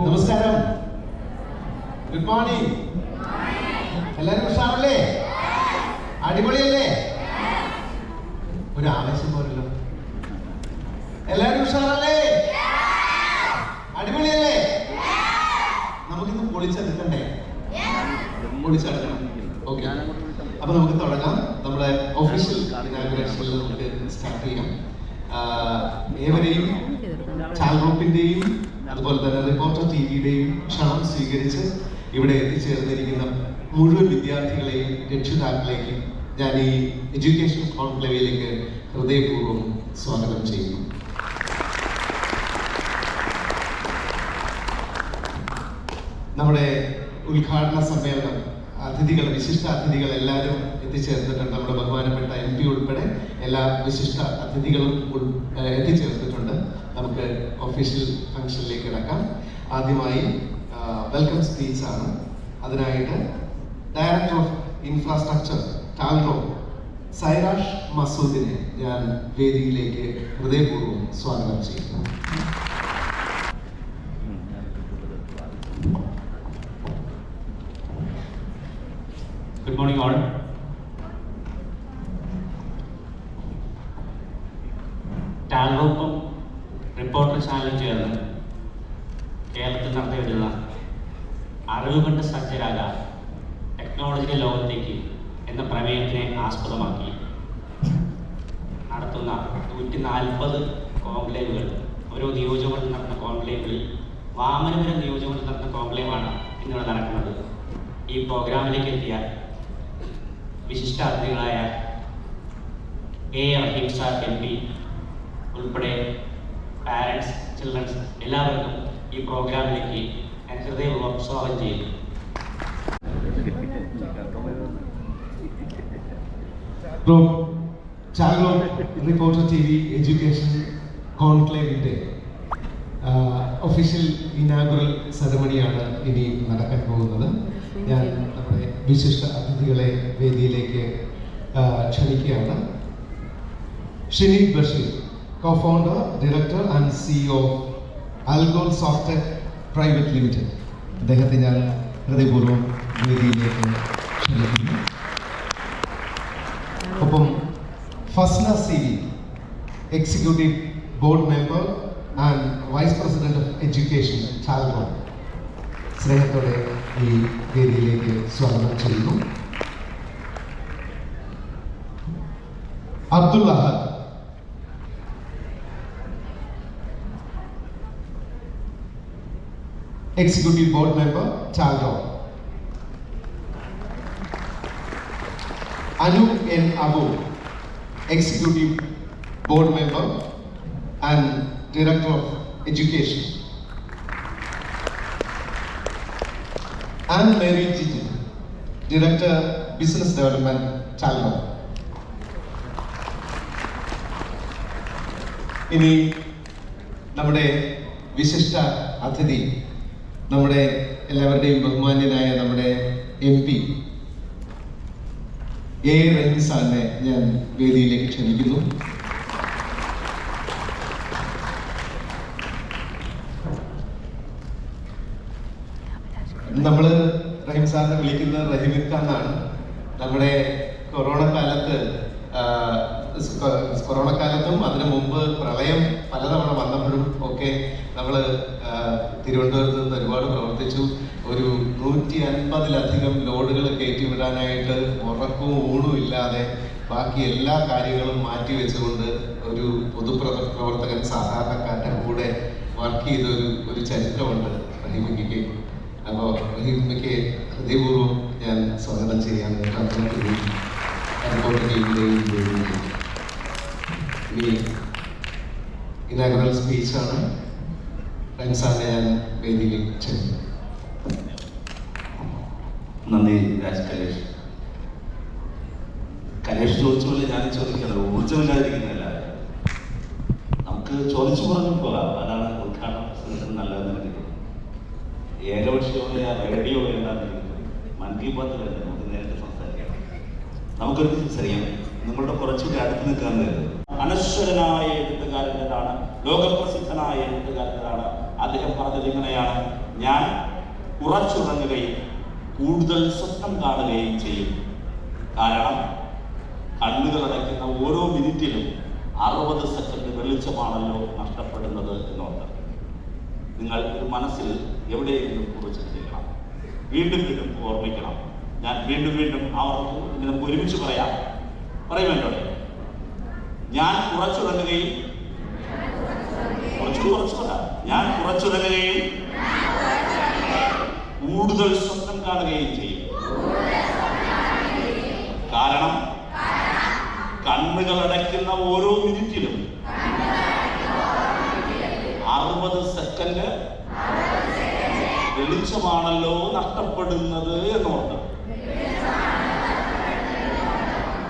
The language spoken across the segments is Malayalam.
നമസ്കാരം, ഗുഡ് മോർണിംഗ്. എല്ലാവരും ഉഷാറല്ലേ? അടിപൊളിയല്ലേ? ഒരു ആവേശം പോലല്ലോ. എല്ലാവരും ഉഷാറല്ലേ? അടിപൊളിയല്ലേ? നമുക്കിന്ന് പൊളിച്ചെടുക്കണ്ടേ? പൊളിച്ചെടുക്കണം. ഓക്കെ, അപ്പൊ നമുക്ക് തുടങ്ങാം. നമ്മുടെ ഒഫീഷ്യൽ ഇനാഗുറേഷനിൽ നമുക്ക് സ്റ്റാർട്ട് ചെയ്യാം. ഏവരെയും ചാൽ ഗ്രൂപ്പിന്റെയും അതുപോലെ തന്നെ റിപ്പോർട്ടർ ടിവിയുടെയും ക്ഷണം സ്വീകരിച്ച് ഇവിടെ എത്തിച്ചേർന്നിരിക്കുന്ന മുഴുവൻ വിദ്യാർത്ഥികളെയും രക്ഷിതാക്കളെയും ഞാൻ ഈ എഡ്യൂക്കേഷൻ കോൺക്ലേവിലേക്ക് ഹൃദയപൂർവ്വം സ്വാഗതം ചെയ്യുന്നു. നമ്മുടെ ഉദ്ഘാടന സമ്മേളനം അതിഥികൾ, വിശിഷ്ട അതിഥികൾ എല്ലാവരും എത്തിച്ചേർന്നിട്ടുണ്ട്. നമ്മുടെ ബഹുമാനപ്പെട്ട MP ഉൾപ്പെടെ എല്ലാ വിശിഷ്ട അതിഥികളും എത്തിച്ചേർന്നിട്ടുണ്ട്. നമുക്ക് ഒഫീഷ്യൽ ഫംഗ്ഷനിലേക്ക് കിടക്കാം. ആദ്യമായി വെൽക്കം സ്പീച്ച് ആണ്. അതിനായിട്ട് ഡയറക്ടർ ഓഫ് ഇൻഫ്രാസ്ട്രക്ചർ ടാൽറോ സൈറാഷ് മസൂദിനെ ഞാൻ വേദിയിലേക്ക് ഹൃദയപൂർവ്വം സ്വാഗതം ചെയ്യുന്നു. Good morning all. ടാൽറോപ്പും റിപ്പോർട്ടർ ചാനലും ചേർന്ന് കേരളത്തിൽ നടത്തി വരുന്ന അറിവ് കൊണ്ട് സജ്ജരാകാം ടെക്നോളജിയുടെ ലോകത്തേക്ക് എന്ന പ്രമേയത്തിനെ ആസ്പദമാക്കി നടത്തുന്ന 140 കോൺക്ലേവുകൾ, ഓരോ നിയോജകമണ്ഡലത്തിൽ നടന്ന കോൺക്ലേവുകളിൽ വാമനപുരം നിയോജകമണ്ഡലത്തിൽ നടന്ന കോൺക്ലേവാണ് ഇന്നിവിടെ നടക്കുന്നത്. ഈ പ്രോഗ്രാമിലേക്ക് എത്തിയ വിശിഷ്ട അതിഥികളായ റഹീം സാർ MP ഉൾപ്പെടെ പാരൻസ്, ചിൽഡ്രൻസ് എല്ലാവർക്കും ഈ പ്രോഗ്രാമിലേക്ക് ഞാൻ ഹൃദയപൂർവ്വം സ്വാഗതം ചെയ്യുന്നു. ചാലോ റിപ്പോർട്ടർ TV എഡ്യൂക്കേഷൻ കോൺക്ലേവിന്റെ ഒഫീഷ്യൽ ഇനാഗുറൽ സെറമണിയാണ് ഇനി നടക്കാൻ പോകുന്നത്. ഞാൻ നമ്മുടെ വിശിഷ്ട അതിഥികളെ വേദിയിലേക്ക് ക്ഷണിക്കുകയാണ്. ഷിനീദ് Basheer, co-founder, director and CEO of Algol Softech Private Limited. അദ്ദേഹത്തെ ഞാൻ ഹൃദയപൂർവ്വം വേദിയിലേക്ക് ക്ഷണിക്കുന്നു. ഒപ്പം Fasna CV, executive board member and vice president of education ചാൽഗോൺ, സ്നേഹത്തോടെ ഈ വേദിയിലേക്ക് സ്വാഗതം ചെയ്യുന്നു. Abdul Ahad, executive board member ചാൽഗോൺ. Anu N. Abu, executive board member and director of education. And Mary Jiji, director business development ചാൽഗോൺ. ഇനി നമ്മുടെ വിശിഷ്ട അതിഥി, നമ്മുടെ എല്ലാവരുടെയും ബഹുമാന്യനായ നമ്മുടെ MP റഹീം സാറിനെ ഞാൻ വേദിയിലേക്ക് ക്ഷണിക്കുന്നു. നമ്മൾ റഹീം സാറിനെ വിളിക്കുന്നത് റഹീമിക്ക എന്നാണ്. നമ്മുടെ കൊറോണ കാലത്തും അതിനു മുമ്പ് പ്രളയം പലതവണ വന്നപ്പോഴും ഒക്കെ നമ്മൾ തിരുവനന്തപുരത്ത് നിന്ന് ഒരുപാട് പ്രവർത്തിച്ചു. ഒരു 150-ലധികം ലോഡുകൾ കയറ്റിവിടാനായിട്ട് ഉറക്കവും ഊണും ഇല്ലാതെ ബാക്കി എല്ലാ കാര്യങ്ങളും മാറ്റി വെച്ചുകൊണ്ട് ഒരു പൊതുപ്രവർത്തകൻ സാധാരണക്കാരുടെ കൂടെ വർക്ക് ചെയ്ത ഒരു ചരിത്രമുണ്ട് റഹീമിക്കയ്ക്ക്. അപ്പോൾ റഹീമിക്കയെ ഹൃദയപൂർവ്വം ഞാൻ സ്വാഗതം ചെയ്യാൻ ഇനി ഇനാഗുറൽ സ്പീച്ചാണ്. റഹീംസാറിനെ ഞാൻ വേദിയിൽ ക്ഷണിക്കുന്നു. നന്ദി കലേഷ് ചോദിച്ചുകൊണ്ട് ഞാൻ ചോദിക്കുന്നത് ഊർജ്ജമില്ലാതിരിക്കുന്നില്ല. നമുക്ക് ചോദിച്ചു പറഞ്ഞു പോകാം. അതാണ് ഉദ്ഘാടന പ്രസംഗത്തിന് നല്ലതെന്ന് എനിക്ക് ഏകപക്ഷീയമായ റേഡിയോ വേണ്ടാന്ന് മൻ കി ബാത്ത് വേണ്ട, നമുക്ക് നേരത്തെ സംസാരിക്കാം. നമുക്കൊരു സംസാരിക്കാം. നിങ്ങളുടെ കുറച്ചുകൂടി അടുത്ത് നിൽക്കാൻ അനശ്വരനായ എഴുത്തുകാരൻ്റെതാണ്, ലോകപ്രസിദ്ധനായ എഴുത്തുകാരൻ്റെതാണ്. അദ്ദേഹം പറഞ്ഞത് ഇങ്ങനെയാണ്: ഞാൻ കുറച്ചുറങ്ങുകയും കൂടുതൽ സ്വപ്നം കാണുകയും ചെയ്യും. കാരണം കണ്ണുകളടയ്ക്കുന്ന ഓരോ മിനിറ്റിലും 60 സെക്കൻഡ് വെളിച്ചമാണല്ലോ നഷ്ടപ്പെടുന്നത് എന്നോർത്ത് നിങ്ങൾ ഇത് മനസ്സിൽ എവിടെയെങ്കിലും കുറിച്ച് ചെയ്യണം. വീണ്ടും വീണ്ടും ഓർമ്മിക്കണം. ഞാൻ വീണ്ടും വീണ്ടും ആവർത്തിക്കും. ഇത് നമുക്ക് ഒരുമിച്ച് പറയുമല്ലോ. ഞാൻ കുറച്ചുറങ്ങുകയും ഞാൻ കുറച്ചുറങ്ങുകയും കൂടുതൽ സ്വപ്നം കാണുകയും ചെയ്യും. കാരണം കണ്ണുകളടയ്ക്കുന്ന ഓരോ മിനിറ്റിലും 60 സെക്കൻഡ് വെളിച്ചമാണല്ലോ നഷ്ടപ്പെടുന്നത് എന്നോർത്ത്.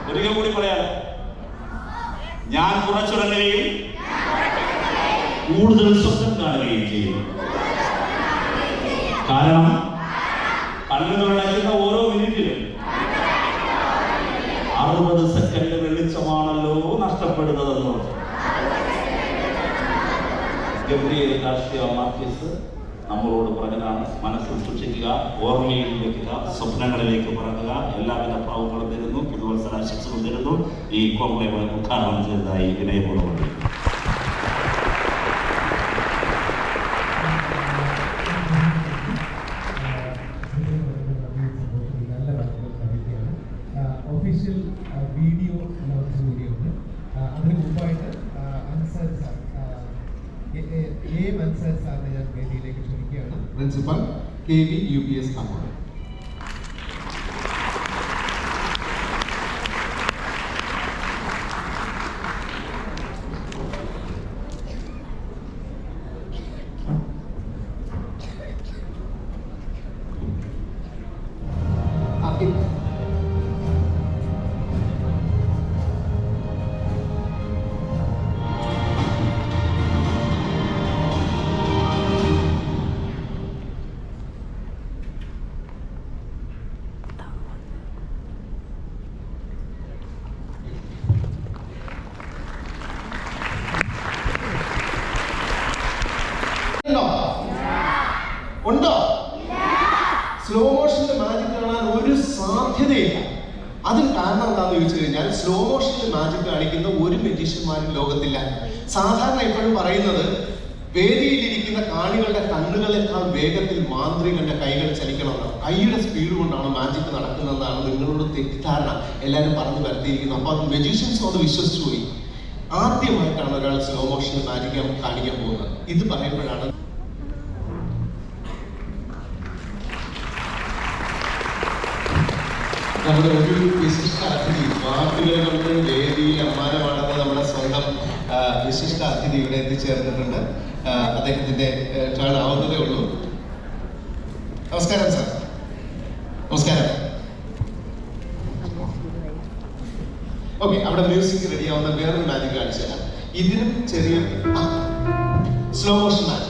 ഒരിക്കൽ കൂടി പറയാം. ഞാൻ കുറച്ചുറങ്ങുകയും കൂടുതൽ സ്വപ്നം കാണുകയും ചെയ്യും. കാരണം കണ്ണുകളടയ്ക്കുന്ന ഓരോ മിനിറ്റിലും 60 സെക്കൻഡ് വെളിച്ചമാണല്ലോ നഷ്ടപ്പെടുന്നതെന്നോർത്ത്. ഗബ്രിയേൽ ഗാർസിയ മാർക്കേസ് നമ്മളോട് പറഞ്ഞതാണ്, മനസ്സിൽ സൂക്ഷിക്കുക, ഓർമ്മയിൽ വയ്ക്കുക, സ്വപ്നങ്ങളിലേക്ക് പറക്കുക. എല്ലാവിധ ഭാവങ്ങളും തരുന്നു, പുതുവത്സരാശംസകൾ തരുന്നു. ഈ കോൺക്ലേവ് ഉദ്ഘാടനം ചെയ്തതായി വിനയപൂർവ്വം. ഒഫീഷ്യൽ വീഡിയോ ലോഞ്ച് കൂടിയുണ്ട്. അതിന് മുമ്പായിട്ട് അൻസാർ സാർ, അൻസാർ സാറിനെ ഞാൻ വേദിയിലേക്ക് ക്ഷണിക്കുകയാണ്. Principal KV UPS Kannur. ഉണ്ടോ? സ്ലോ മോഷനിൽ മാജിക് കാണാൻ ഒരു സാധ്യതയില്ല. അതിന് കാരണം എന്താണെന്ന് ചോദിച്ചു കഴിഞ്ഞാൽ, സ്ലോ മോഷനിൽ മാജിക് കാണിക്കുന്ന ഒരു മെജീഷ്യന്മാരും ലോകത്തില്ല. സാധാരണ എപ്പോഴും പറയുന്നത് വേദിയിലിരിക്കുന്ന കാണികളുടെ കണ്ണുകളെക്കാൾ വേഗത്തിൽ മാന്ത്രികന്റെ കൈകൾ ചലിക്കണമെന്നാണ്. കൈയുടെ സ്പീഡ് കൊണ്ടാണ് മാജിക് നടക്കുന്നതെന്നാണ് നിങ്ങളോട് തെറ്റിദ്ധാരണ എല്ലാവരും പറഞ്ഞു വരുത്തിയിരിക്കുന്നത്. അപ്പൊ അത് മെജീഷ്യൻസ് അത് വിശ്വസിച്ചു പോയി. ആദ്യമായിട്ടാണ് ഒരാൾ സ്ലോ മോഷനിൽ മാജിക് കാണിക്കാൻ പോകുന്നത്. ഇത് പറയുമ്പോഴാണ് നമ്മുടെ ഒരു വിശിഷ്ട അതിഥി, വാക്കുകൾ കൊണ്ട് വേദിയിൽ അമ്മാനമാണെന്ന് നമ്മുടെ സ്വന്തം വിശിഷ്ട അതിഥി ഇവിടെ എത്തിച്ചേർന്നിട്ടുണ്ട്. അദ്ദേഹത്തിന്റെ ടേൺ ആവുന്നതേ ഉള്ളൂ. നമസ്കാരം സാർ. നമസ്കാരം. ഓക്കെ, അവിടെ മ്യൂസിക് റെഡി ആവുന്ന വേറൊരു മാജിക് കാണിച്ചു തരാം. ഇതിനും ചെറിയ slow motion magic.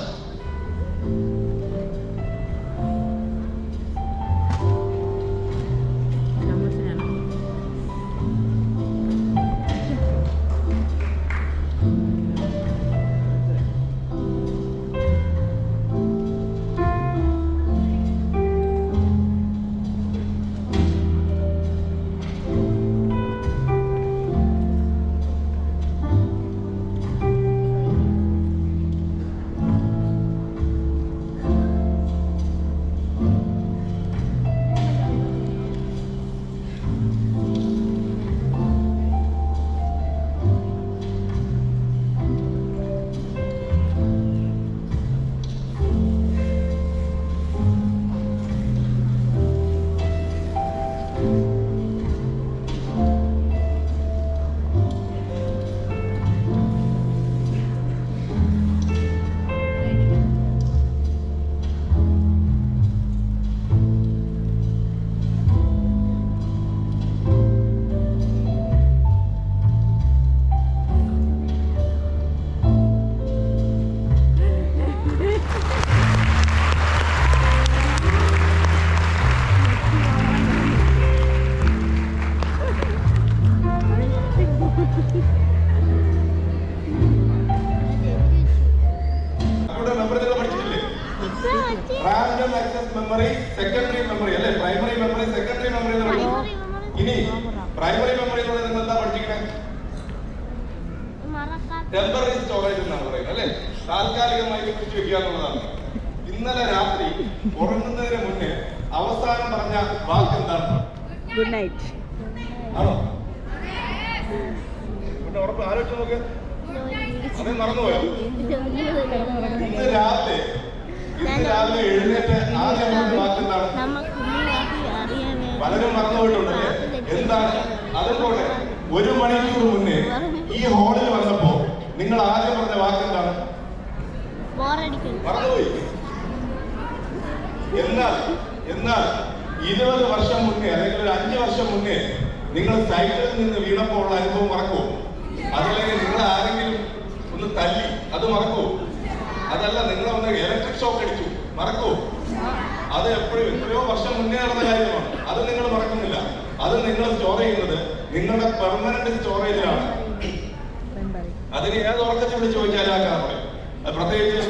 Random access memory, secondary memory അല്ലേ? പ്രൈമറി മെമ്മറി, സെക്കൻഡറി മെമ്മറി എന്ന് പറയുന്നത്. ഇനി പ്രൈമറി മെമ്മറി എന്ന് പറയുന്നത് നിങ്ങൾ എന്താ പഠിച്ചിരിക്കണേ? ടെമ്പററി സ്റ്റോറേജ് എന്നാണ് പറയുന്നത് അല്ലേ? താൽക്കാലികമായി സൂക്ഷിച്ചു വെക്കുക എന്നുള്ളതാണ്. ഇന്നലെ രാത്രി ഉറങ്ങുന്നതിന് മുന്നേ അവസാനം പറഞ്ഞ വാക്ക് എന്താണ്? ഗുഡ് നൈറ്റ് ആണോ? പിന്നെ ഉറപ്പ് ആലോചിച്ച് നോക്ക്. അത് മറന്നുപോയോ? ഇന്ന് രാവിലെ എഴുന്നേറ്റ് ആദ്യം പറഞ്ഞ വാക്ക് എന്താണ്? പലരും മറന്നുപോയിട്ടുണ്ടല്ലേ? എന്താണ്? അതുപോലെ 1 മണിക്കൂർ മുന്നേ ഈ ഹാളിൽ വന്നപ്പോ നിങ്ങൾ ആദ്യം പറഞ്ഞ വാക്ക് എന്താണ്? മറന്നുപോയി. എന്നാൽ 20 വർഷം മുന്നേ അല്ലെങ്കിൽ ഒരു 5 വർഷം മുന്നേ നിങ്ങൾ സൈക്കിളിൽ നിന്ന് വീണപ്പോൾ ഉള്ള അനുഭവം മറക്കുമോ? അതല്ലെങ്കിൽ നിങ്ങൾ ആരെങ്കിലും ഒന്ന് തല്ലി അത് മറക്കുമോ? അതല്ല, നിങ്ങളെ ഒന്ന് ഇലക്ട്രിക് ഷോക്ക് അടിച്ചു മറക്കുമോ? അത് എത്രയോ വർഷം മുന്നേ നടന്ന കാര്യമാണ്. അത് നിങ്ങൾ മറക്കുന്നില്ല. അത് നിങ്ങൾ സ്റ്റോർ ചെയ്യുന്നത് നിങ്ങളുടെ പെർമനന്റ് സ്റ്റോറേജിലാണ്. അതിന് ഏത് ഉറക്കത്തിൽ വിളിച്ച് ചോദിച്ചാലും ആ കാരണം അത് പ്രത്യേകിച്ച്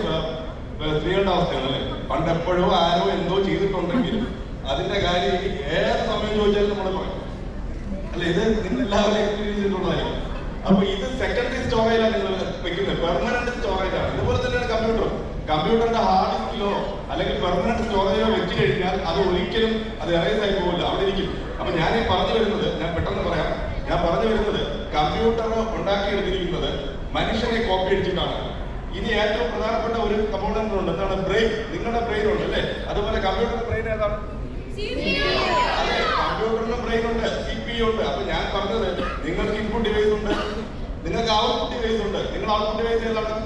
സ്ത്രീകളുടെ അവസ്ഥയാണ് അല്ലേ? പണ്ട് എപ്പോഴോ ആരോ എന്തോ ചെയ്തിട്ടുണ്ടെങ്കിലും അതിന്റെ കാര്യം ഏത് സമയം ചോദിച്ചാലും നമ്മൾ പറയും അല്ലെ? ഇത് നിങ്ങൾ എല്ലാവരും എക്സ്പീരിയൻസ് ചെയ്തിട്ടുള്ളതായിരിക്കും. അപ്പൊ ഇത് സെക്കൻഡറി സ്റ്റോറേജാണ് നിങ്ങൾ വെക്കുന്നത്, പെർമനന്റ് സ്റ്റോറേജ് ആണ്. ഇതുപോലെ തന്നെയാണ് കമ്പ്യൂട്ടറിന്റെ ഹാർഡ് ഡിസ്കിലോ അല്ലെങ്കിൽ പെർമനന്റ് സ്റ്റോറേജോ വെച്ച് കഴിഞ്ഞാൽ അത് ഒരിക്കലും അത് എറേസ് ആയി പോകില്ല, അവിടെ ഇരിക്കും. അപ്പൊ ഞാൻ പറഞ്ഞു വരുന്നത്, ഞാൻ പെട്ടെന്ന് പറയാം, ഞാൻ പറഞ്ഞു വരുന്നത് കമ്പ്യൂട്ടർ ഉണ്ടാക്കിയെടുത്തിരിക്കുന്നത് മനുഷ്യനെ കോപ്പി അടിച്ചിട്ടാണ്. ഇനി ഏറ്റവും പ്രധാനപ്പെട്ട ഒരു കമ്പോണന്റ് ഉണ്ട്, എന്താണ്? ബ്രെയിൻ. നിങ്ങളുടെ ബ്രെയിൻ ഉണ്ട് അല്ലേ? അതുപോലെ കമ്പ്യൂട്ടറിന്റെ ബ്രെയിൻ ഏതാണ്? അതെ, കമ്പ്യൂട്ടറിന് ബ്രെയിൻ ഉണ്ട്, CPU ഉണ്ട്. അപ്പൊ ഞാൻ പറഞ്ഞത് നിങ്ങൾക്ക് ഇൻപുട്ട് ഡിവൈസ് ഉണ്ട്, നിങ്ങൾക്ക് ഔട്ട്പുട്ട് ഡിവൈസ് ഉണ്ട്. നിങ്ങളുടെ ഔട്ട്പുട്ട് ഡിവൈസ് ഏതാണ്?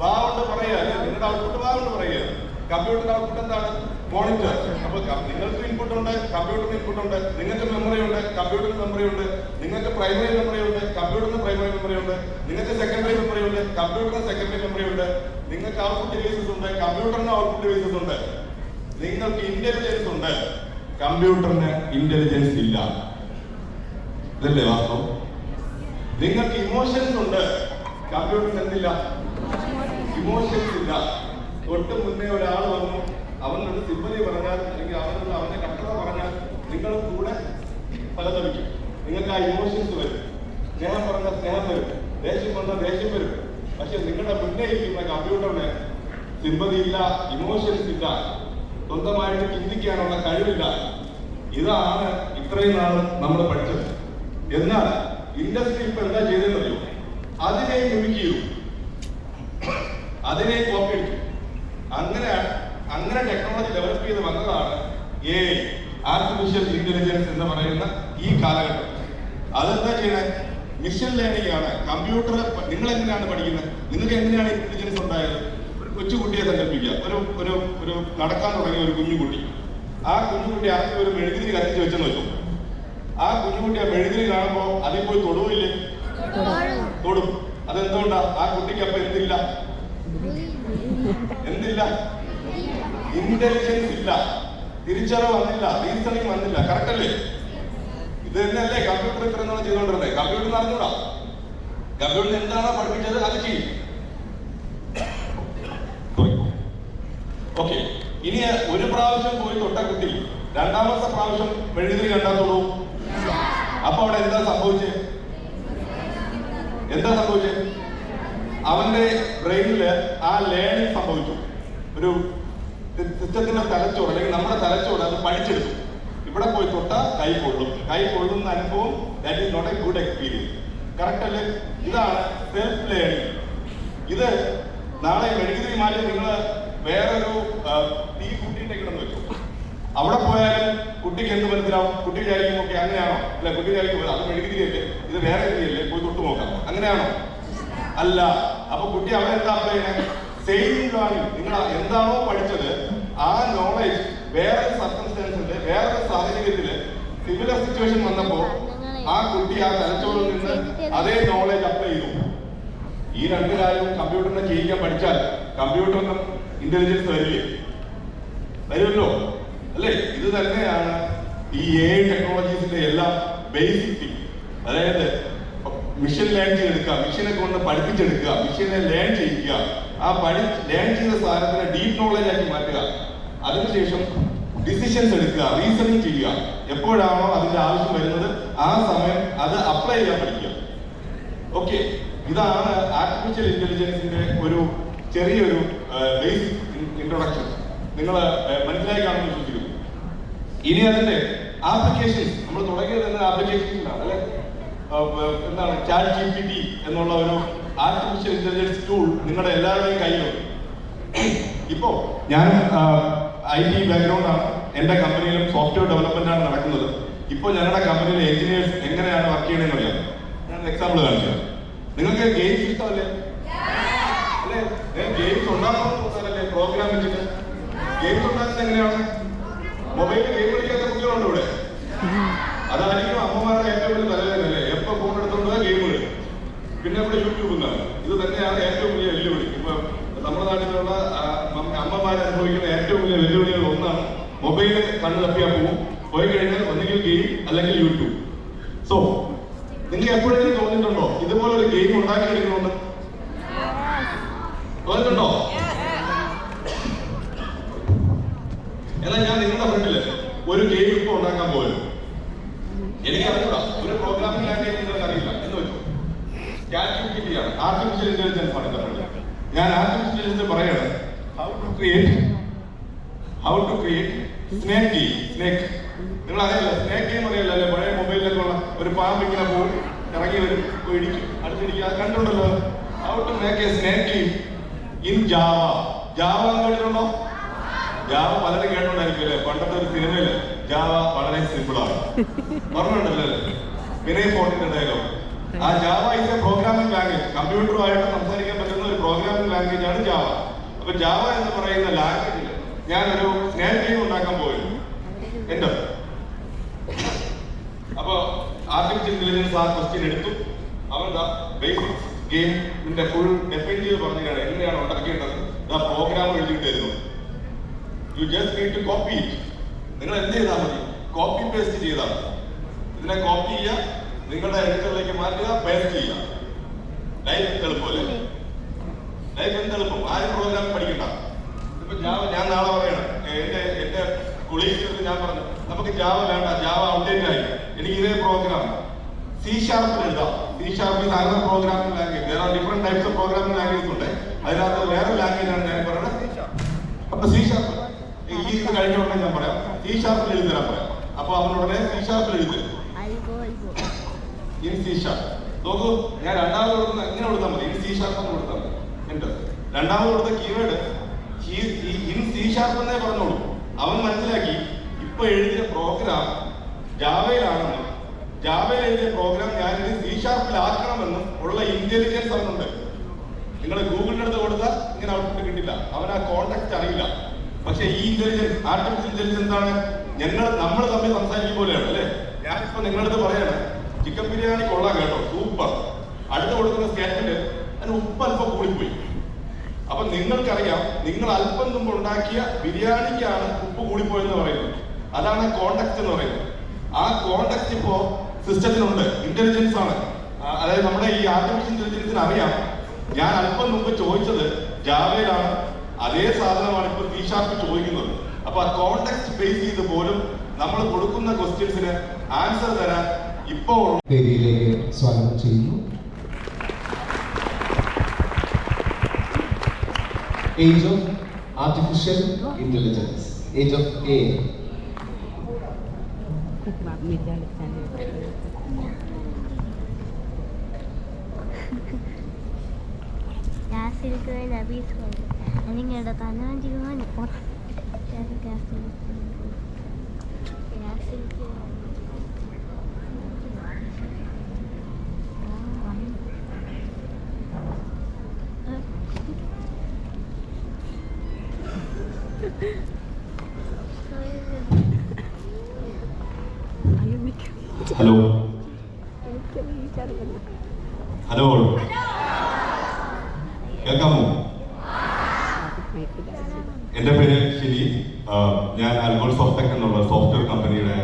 വാവുണ്ട് പറയുക അല്ലെ? നിങ്ങളുടെ ഔട്ട്പുട്ട് വാവുണ്ട് പറയുക. കമ്പ്യൂട്ടറിന്റെ ഔട്ട്പുട്ട് എന്താണ്? മോണിറ്റർ. അപ്പൊ നിങ്ങൾക്ക് ഇൻപുട്ട് ഉണ്ട്, കമ്പ്യൂട്ടറിന് ഇൻപുട്ട് ഉണ്ട്. നിങ്ങൾക്ക് മെമ്മറി ഉണ്ട്, കമ്പ്യൂട്ടറിന് മെമ്മറി ഉണ്ട്. നിങ്ങൾക്ക് പ്രൈമറി മെമ്മറി ഉണ്ട്, കമ്പ്യൂട്ടറിന് പ്രൈമറി മെമ്മറി ഉണ്ട്. നിങ്ങൾക്ക് സെക്കൻഡറി മെമ്മറി ഉണ്ട്, കമ്പ്യൂട്ടറിന് സെക്കൻഡറി മെമ്മറി ഉണ്ട്. നിങ്ങൾക്ക് ഔട്ട്പുട്ട് ഡിവൈസസ് ഉണ്ട്, കമ്പ്യൂട്ടറിന് ഔട്ട്പുട്ട് ഡിവൈസസ് ഉണ്ട്. നിങ്ങൾക്ക് ഇന്റലിജൻസ് ഉണ്ട്, കമ്പ്യൂട്ടറിന് ഇന്റലിജൻസ് ഇല്ല. ഇതല്ലേ വാസ്തവം? നിങ്ങൾക്ക് ഇമോഷൻസ് ഉണ്ട്, കമ്പ്യൂട്ടറിന് എന്തില്ല? ഇമോഷൻസ് ഇല്ല. തൊട്ട് മുന്നേ ഒരാൾ വന്നു, അവനോട് സിമ്പതി പറഞ്ഞാൽ അല്ലെങ്കിൽ അവന്റെ കഷ്ടത പറഞ്ഞാൽ നിങ്ങൾ കൂടെ പലതളിക്കും. നിങ്ങൾക്ക് ആ ഇമോഷൻസ് വരും. സ്നേഹം പറഞ്ഞാൽ സ്നേഹം വരും, ദേഷ്യം പറഞ്ഞാൽ ദേഷ്യം വരും. പക്ഷെ നിങ്ങളുടെ മുന്നേ ഇരിക്കുന്ന കമ്പ്യൂട്ടറിന് സിമ്പതി ഇല്ല, ഇമോഷൻസ് ഇല്ല, സ്വന്തമായിട്ട് ചിന്തിക്കാനുള്ള കഴിവില്ല. ഇതാണ് ഇത്രയും നാൾ നമ്മൾ പഠിച്ചത്. എന്നാൽ ഇൻഡസ്ട്രി ഇപ്പൊ എന്താ ചെയ്തെന്നറിയോ? അതിനെ മിമിക് ചെയ്തു, അതിനെ കോപ്പി അടിച്ചു. അങ്ങനെ ടെക്നോളജി ഡെവലപ്പ് ചെയ്ത് വന്നതാണ് AI, ആർട്ടിഫിഷ്യൽ ഇന്റലിജൻസ് എന്ന് പറയുന്ന ഈ കാലഘട്ടം. അതെന്താ ചെയ്യണേ? മിഷൻ ലേണിംഗ് ആണ്. കമ്പ്യൂട്ടർ നിങ്ങൾ എങ്ങനെയാണ് പഠിക്കുന്നത്? നിങ്ങൾക്ക് എങ്ങനെയാണ് ഇന്റലിജൻസ് ഉണ്ടായത്? ഒരു കൊച്ചുകുട്ടിയെ സങ്കല്പിക്കുക, ഒരു നടക്കാൻ തുടങ്ങിയ ഒരു കുഞ്ഞുകുട്ടി. ആ കുഞ്ഞുകുട്ടി ആദ്യം ഒരു മെഴുകുതിരി കത്തിച്ച് വെച്ചെന്ന് വെച്ചു. ആ കുഞ്ഞുകുട്ടി ആ മെഴുകുതിരി കാണുമ്പോൾ അതിൽ പോയി തൊടുവില്ലേ? തൊടും. അതെന്തുകൊണ്ടാ? ആ കുട്ടിക്ക് അപ്പൊ എന്തില്ല? ഇന്റലിജൻസ് ഇല്ല, തിരിച്ചറിവ് വന്നില്ല, റീസണിങ് വന്നില്ല. കറക്റ്റ് അല്ലേ? ഇത് തന്നെയല്ലേ കമ്പ്യൂട്ടർ ഇത്ര നാളെ ചെയ്തുകൊണ്ടിരുന്നത്? കമ്പ്യൂട്ടറിന് അറിഞ്ഞൂടാ. കമ്പ്യൂട്ടറിന് എന്താണോ പഠിപ്പിച്ചത് അത് ചെയ്യും. ഓക്കെ, ഇനി ഒരു പ്രാവശ്യം പോയി തൊട്ട കുട്ടി രണ്ടാമത്തെ പ്രാവശ്യം മെഴുകുതിരി കണ്ടാൽ തൊടൂ. അപ്പൊ അവിടെ എന്താ സംഭവിച്ചത്? അവന്റെ ബ്രെയിനില് ആ ലേണിംഗ് സംഭവിച്ചു. ഒരു സിസ്റ്റത്തിന്റെ തലച്ചോറ് അല്ലെങ്കിൽ നമ്മുടെ തലച്ചോറ് അത് പഠിച്ചെടുക്കും. ഇവിടെ പോയി തൊട്ട കൈ കൊള്ളുന്ന അനുഭവം, that is not a good experience. Correct അല്ലേ? ഇതാണ് സെൽഫ് ലേണിംഗ്. ഇത് നാളെ മെഴുകുതിരി മാറ്റി നിങ്ങൾ വേറൊരു തീ കൂട്ടിയിട്ടേക്കണമെന്ന് വെച്ചു. അവിടെ പോയാലും കുട്ടിക്ക് എന്ത് മനസ്സിലാവും? കുട്ടി വിചാരിക്കും ഓക്കെ അങ്ങനെയാണോ? അല്ല, കുട്ടി വിചാരിക്കും അത് മെഴുകുതിരിയല്ലേ, ഇത് വേറെ രീതിയല്ലേ, പോയി തൊട്ട് നോക്കാം. അങ്ങനെയാണോ? അല്ല. അപ്പൊ കുട്ടി അവിടെ എന്താ അപ്ലൈ ചെയ്യണേ? Same learning. നിങ്ങൾ എന്താണോ പഠിച്ചത് ആ നോളേജ് വേറൊരു സർക്കംസ്റ്റൻസിന്റെ വേറൊരു സാഹചര്യത്തില് സിമിലർ സിറ്റുവേഷൻ വന്നപ്പോ ആ കുട്ടി ആ തലച്ചോറിൽ നിന്ന് അതേ നോളേജ് അപ്ലൈ ചെയ്തു. ഈ രണ്ട് കാര്യവും കമ്പ്യൂട്ടറിനെ ചെയ്യിക്കാൻ പഠിച്ചാൽ കമ്പ്യൂട്ടറിനും ഇന്റലിജൻസ് വരുമല്ലോ അല്ലേ? ഇത് തന്നെയാണ് ഈ AI ടെക്നോളജീസിന്റെ എല്ലാം ബേസിക് തിങ്. അതായത് മിഷൻ ലേൺ ചെയ്തെടുക്കുക, മിഷനെ കൊണ്ട് പഠിപ്പിച്ചെടുക്കുക, മിഷനെ ലേൺ ചെയ്യിക്കുക. ആ ലേൺ ചെയ്ത സാധനത്തിനെ ഡീപ് നോളജ് ആക്കി മാറ്റുക. അതിനുശേഷം ഡിസിഷൻസ് എടുക്കുക, റീസണിങ് ചെയ്യുക. എപ്പോഴാണോ അതിന്റെ ആവശ്യം വരുന്നത് ആ സമയം അത് അപ്ലൈ ചെയ്യാൻ പഠിക്കുക. ഓക്കെ, ഇതാണ് ആർട്ടിഫിഷ്യൽ ഇന്റലിജൻസിന്റെ ഒരു ചെറിയൊരു ബേസിക് ഇൻട്രൊഡക്ഷൻ. നിങ്ങൾ മനസ്സിലായി കാണുമെന്ന് വിശ്വസിക്കുന്നു. ഇനി അതിന്റെ ആപ്ലിക്കേഷൻസ് നമ്മൾ തുടങ്ങിയത് തന്നെ ആപ്ലിക്കേഷൻസിലാണ് അല്ലെ. എന്താണ് ChatGPT എന്നുള്ള ഒരു ആർട്ടിഫിഷ്യൽ ഇന്റലിജൻസ് ടൂൾ നിങ്ങളുടെ എല്ലാവരുടെയും കയ്യിലുണ്ട്. ഇപ്പോ ഞാൻ IT ബാക്ക്ഗ്രൗണ്ട് ആണ്, എന്റെ കമ്പനിയിലും സോഫ്റ്റ്വെയർ ഡെവലപ്മെന്റ് ആണ് നടക്കുന്നത്. ഇപ്പോൾ ഞങ്ങളുടെ കമ്പനിയിലെ എഞ്ചിനീയേഴ്സ് എങ്ങനെയാണ് വർക്ക് ചെയ്യണമെന്ന് അറിയാം. ഞാൻ എക്സാമ്പിൾ കാണിച്ചു. നിങ്ങൾക്ക് ഗെയിംസ് ഇഷ്ടമല്ലേ? അല്ലെ, ഗെയിംസ് ഉണ്ടാക്കണമെന്ന് തോന്നാനല്ലേ പ്രോഗ്രാം വെച്ചിട്ട്? ഗെയിംസ് ഉണ്ടാക്കുന്നത് എങ്ങനെയാണ്? മൊബൈലിൽ ഗെയിം കളിക്കാത്ത കുട്ടികളുണ്ട് ഇവിടെ. അതായിരിക്കും അമ്മമാരുടെ ഏറ്റവും വലിയ തലവേദനല്ലേ. എപ്പോ ഫോൺ എടുത്തോണ്ട് ഗെയിം കളിക്കും. പിന്നെ ഇവിടെ യൂട്യൂബ് ഉണ്ടാകും. ഇത് തന്നെയാണ് ഏറ്റവും വലിയ വെല്ലുവിളി. ഇപ്പൊ നമ്മുടെ നാട്ടിലുള്ള അമ്മമാർ അനുഭവിക്കുന്ന ഏറ്റവും വലിയ വെല്ലുവിളികൾ ഒന്നാണ് മൊബൈൽ കണ്ണു തപ്പിയാൽ പോയി കഴിഞ്ഞാൽ ഒന്നുകിൽ ഗെയിം അല്ലെങ്കിൽ യൂട്യൂബ്. സോ നിങ്ങൾക്ക് എപ്പോഴെങ്കിലും തോന്നിയിട്ടുണ്ടോ ഇതുപോലെ ഒരു ഗെയിം ഉണ്ടാക്കിയെടുക്കണമെന്ന്? തോന്നിയിട്ടുണ്ടോ? എന്നാൽ ഞാൻ നിങ്ങളുടെ ഫ്രണ്ടില് ഒരു ഗെയിം ഇപ്പൊ ഉണ്ടാക്കാൻ പോയത് എനിക്കറിയില്ല. ഒരു പ്രോഗ്രാമിംഗ് ലാംഗ്വേജ് നിങ്ങൾക്ക് അറിയില്ല എന്ന് വെച്ചു. ChatGPT ആണ്, ആർട്ടിഫിഷ്യൽ ഇന്റലിജൻസ് ആണ് എന്റെ ഫ്രണ്ട്. ഞാൻ ആർട്ടിഫിഷ്യൽ ഇന്റലിജൻസ് പറയാണ് how to create snake game. Snake നിങ്ങൾ അറിയില്ല, സ്നേക്ക് ഗെയിം അറിയില്ല അല്ലെ? പഴയ മൊബൈലിലൊക്കെ ഉള്ള ഒരു പാമ്പ് ഇങ്ങനെ പോകും, ഇറങ്ങി വരും, ഇടിക്കും, അടുത്തിടിക്കുക, കണ്ടുണ്ടല്ലോ. How to make a snake game in Java. Java കേട്ടിട്ടുണ്ടോ? ജാവ പലരും കേട്ടോണ്ടായിരിക്കും അല്ലെ? പണ്ടത്തെ ഒരു സിനിമയില് ജാവ വളരെ സിമ്പിൾ ആണ്, ഓർമ്മയുണ്ടല്ലോ അല്ലേ? വിനയ് ഫോർട്ടിന്റെ ഡയലോഗ്. ആ Java is a programming language. കമ്പ്യൂട്ടറുമായിട്ട് സംസാരിക്കാൻ പറ്റുന്ന ഒരു പ്രോഗ്രാമിംഗ് ലാംഗ്വേജ് ആണ് ജാവ. അപ്പൊ ജാവ എന്ന് പറയുന്ന ലാംഗ്വേജിൽ ഞാനൊരു സ്നേക്ക് ഗെയിം ഉണ്ടാക്കാൻ പോയിരുന്നു എന്റെ. അപ്പൊ ആർട്ടിഫിഷ്യൽ ഇന്റലിജൻസ് ആ ക്വസ്റ്റ്യൻ എടുത്തു. അവൻ ബേസിക് ഗെയിമിന്റെ ഫുൾ ഡെഫൈൻ ചെയ്ത് പറഞ്ഞാണ് എങ്ങനെയാണ് ഉണ്ടാക്കിയിട്ടത്. പ്രോഗ്രാം എഴുതിയിട്ടായിരുന്നു. You just need to copy it. നിങ്ങൾ എന്ത് ചെയ്താൽ മതി? കോപ്പി പേസ്റ്റ് ചെയ്താൽ മതി. ഇതിനെ കോപ്പി ചെയ്യുക, നിങ്ങളുടെ എഡിറ്ററിലേക്ക് മാറ്റുക, പേസ്റ്റ് ചെയ്യുക. ലൈഫ് എളുപ്പമല്ലേ? ലൈഫ് എന്ത് എളുപ്പം? ആരും പ്രോഗ്രാമിംഗ് പഠിക്കണ്ട. ഇപ്പൊ ഞാൻ നാളെ പറയണം എന്റെ കൊളീഗ്സിന് ഞാൻ പറഞ്ഞു നമുക്ക് ജാവ വേണ്ട, ജാവ ഔട്ട്ഡേറ്റ് ആയി, എനിക്ക് ഇതേ പ്രോഗ്രാം C# എഴുതാം. C# is another programming language. There are different types of programming languages ഉണ്ട്. അതിനകത്ത് വേറെ ലാംഗ്വേജ് ആണ് ഞാൻ പറയുന്നത്. അപ്പൊ C# ഈ ഇത് കഴിഞ്ഞ ഉടനെ ഞാൻ പറയാം C# എഴുതി തരാൻ പറയാം. അപ്പൊ അവനുടനെ C# എഴുതി ഇൻ C#. നോക്കൂ, ഞാൻ രണ്ടാമത് കൊടുക്കുന്ന എങ്ങനെ കൊടുത്താൽ മതി? ഇൻ C# എന്ന് കൊടുത്താൽ മതി. എന്റെ രണ്ടാമത് കൊടുത്ത കീവേഡ് ഇൻ C# എന്നേ പറഞ്ഞോളൂ. അവൻ മനസ്സിലാക്കി ഇപ്പൊ എഴുതിയ പ്രോഗ്രാം ജാവയിലാണെന്നും ജാവയിൽ എഴുതിയ പ്രോഗ്രാം ഞാൻ ഇത് C# ആക്കണമെന്നും ഉള്ള ഇന്റലിജൻസ് അവനുണ്ട്. നിങ്ങൾ ഗൂഗിളിന്റെ അടുത്ത് കൊടുത്താൽ ഇങ്ങനെ ഔട്ട്പുട്ട് കിട്ടില്ല. അവൻ ആ കോൺടാക്ട് അറിയില്ല. പക്ഷെ ഈ ഇന്റലിജൻസ്, ആർട്ടിഫിഷ്യൽ ഇന്റലിജൻസ് ആണ് നമ്മൾ തമ്മിൽ സംസാരിക്കും പോലെയാണ് അല്ലെ? ഞാനിപ്പോ നിങ്ങളുടെ അടുത്ത് പറയാണ് ചിക്കൻ ബിരിയാണി കൊള്ളാം കേട്ടോ, സൂപ്പർ. അടുത്ത് കൊടുക്കുന്ന സ്റ്റേറ്റ്മെന്റ് അതിന് ഉപ്പ് അല്പം കൂടിപ്പോയി. അപ്പൊ നിങ്ങൾക്കറിയാം നിങ്ങൾ അല്പം മുമ്പ് ഉണ്ടാക്കിയ ബിരിയാണിക്കാണ് ഉപ്പ് കൂടിപ്പോയെന്ന് പറയുന്നത്. അതാണ് കോൺടാക്ട് എന്ന് പറയുന്നത്. ആ കോൺടാക്ട് ഇപ്പോ സിസ്റ്റത്തിനുണ്ട്, ഇന്റലിജൻസ് ആണ്. അതായത് നമ്മുടെ ഈ ആർട്ടിഫിഷ്യൽ ഇന്റലിജൻസിന് അറിയാം ഞാൻ അല്പം മുമ്പ് ചോദിച്ചത് ജാവയിലാണ്, അതേ സാധനമാണ് ഇപ്പൊ C# ചോദിക്കുന്നത്. അപ്പൊ ആ കോൺടാക്ട് ബേസ് ചെയ്ത് പോലും നമ്മൾ കൊടുക്കുന്ന ക്വസ്റ്റ്യൻസിന് ആൻസർ തരാൻ ഇപ്പോ വേദിയിലേക്ക് സ്വാഗതം ചെയ്യുന്നു. Age of artificial intelligence, age of AI. നിങ്ങളുടെ തന്നാൻ ചെയ്യുവാനും ഹലോ ഹലോ കേൾക്കാമോ? എൻ്റെ പേര് ഷിനി. ഞാൻ അൽഗോൾ സോഫ്റ്റ്ടെക് എന്നുള്ള സോഫ്റ്റ്വെയർ കമ്പനിയുടെ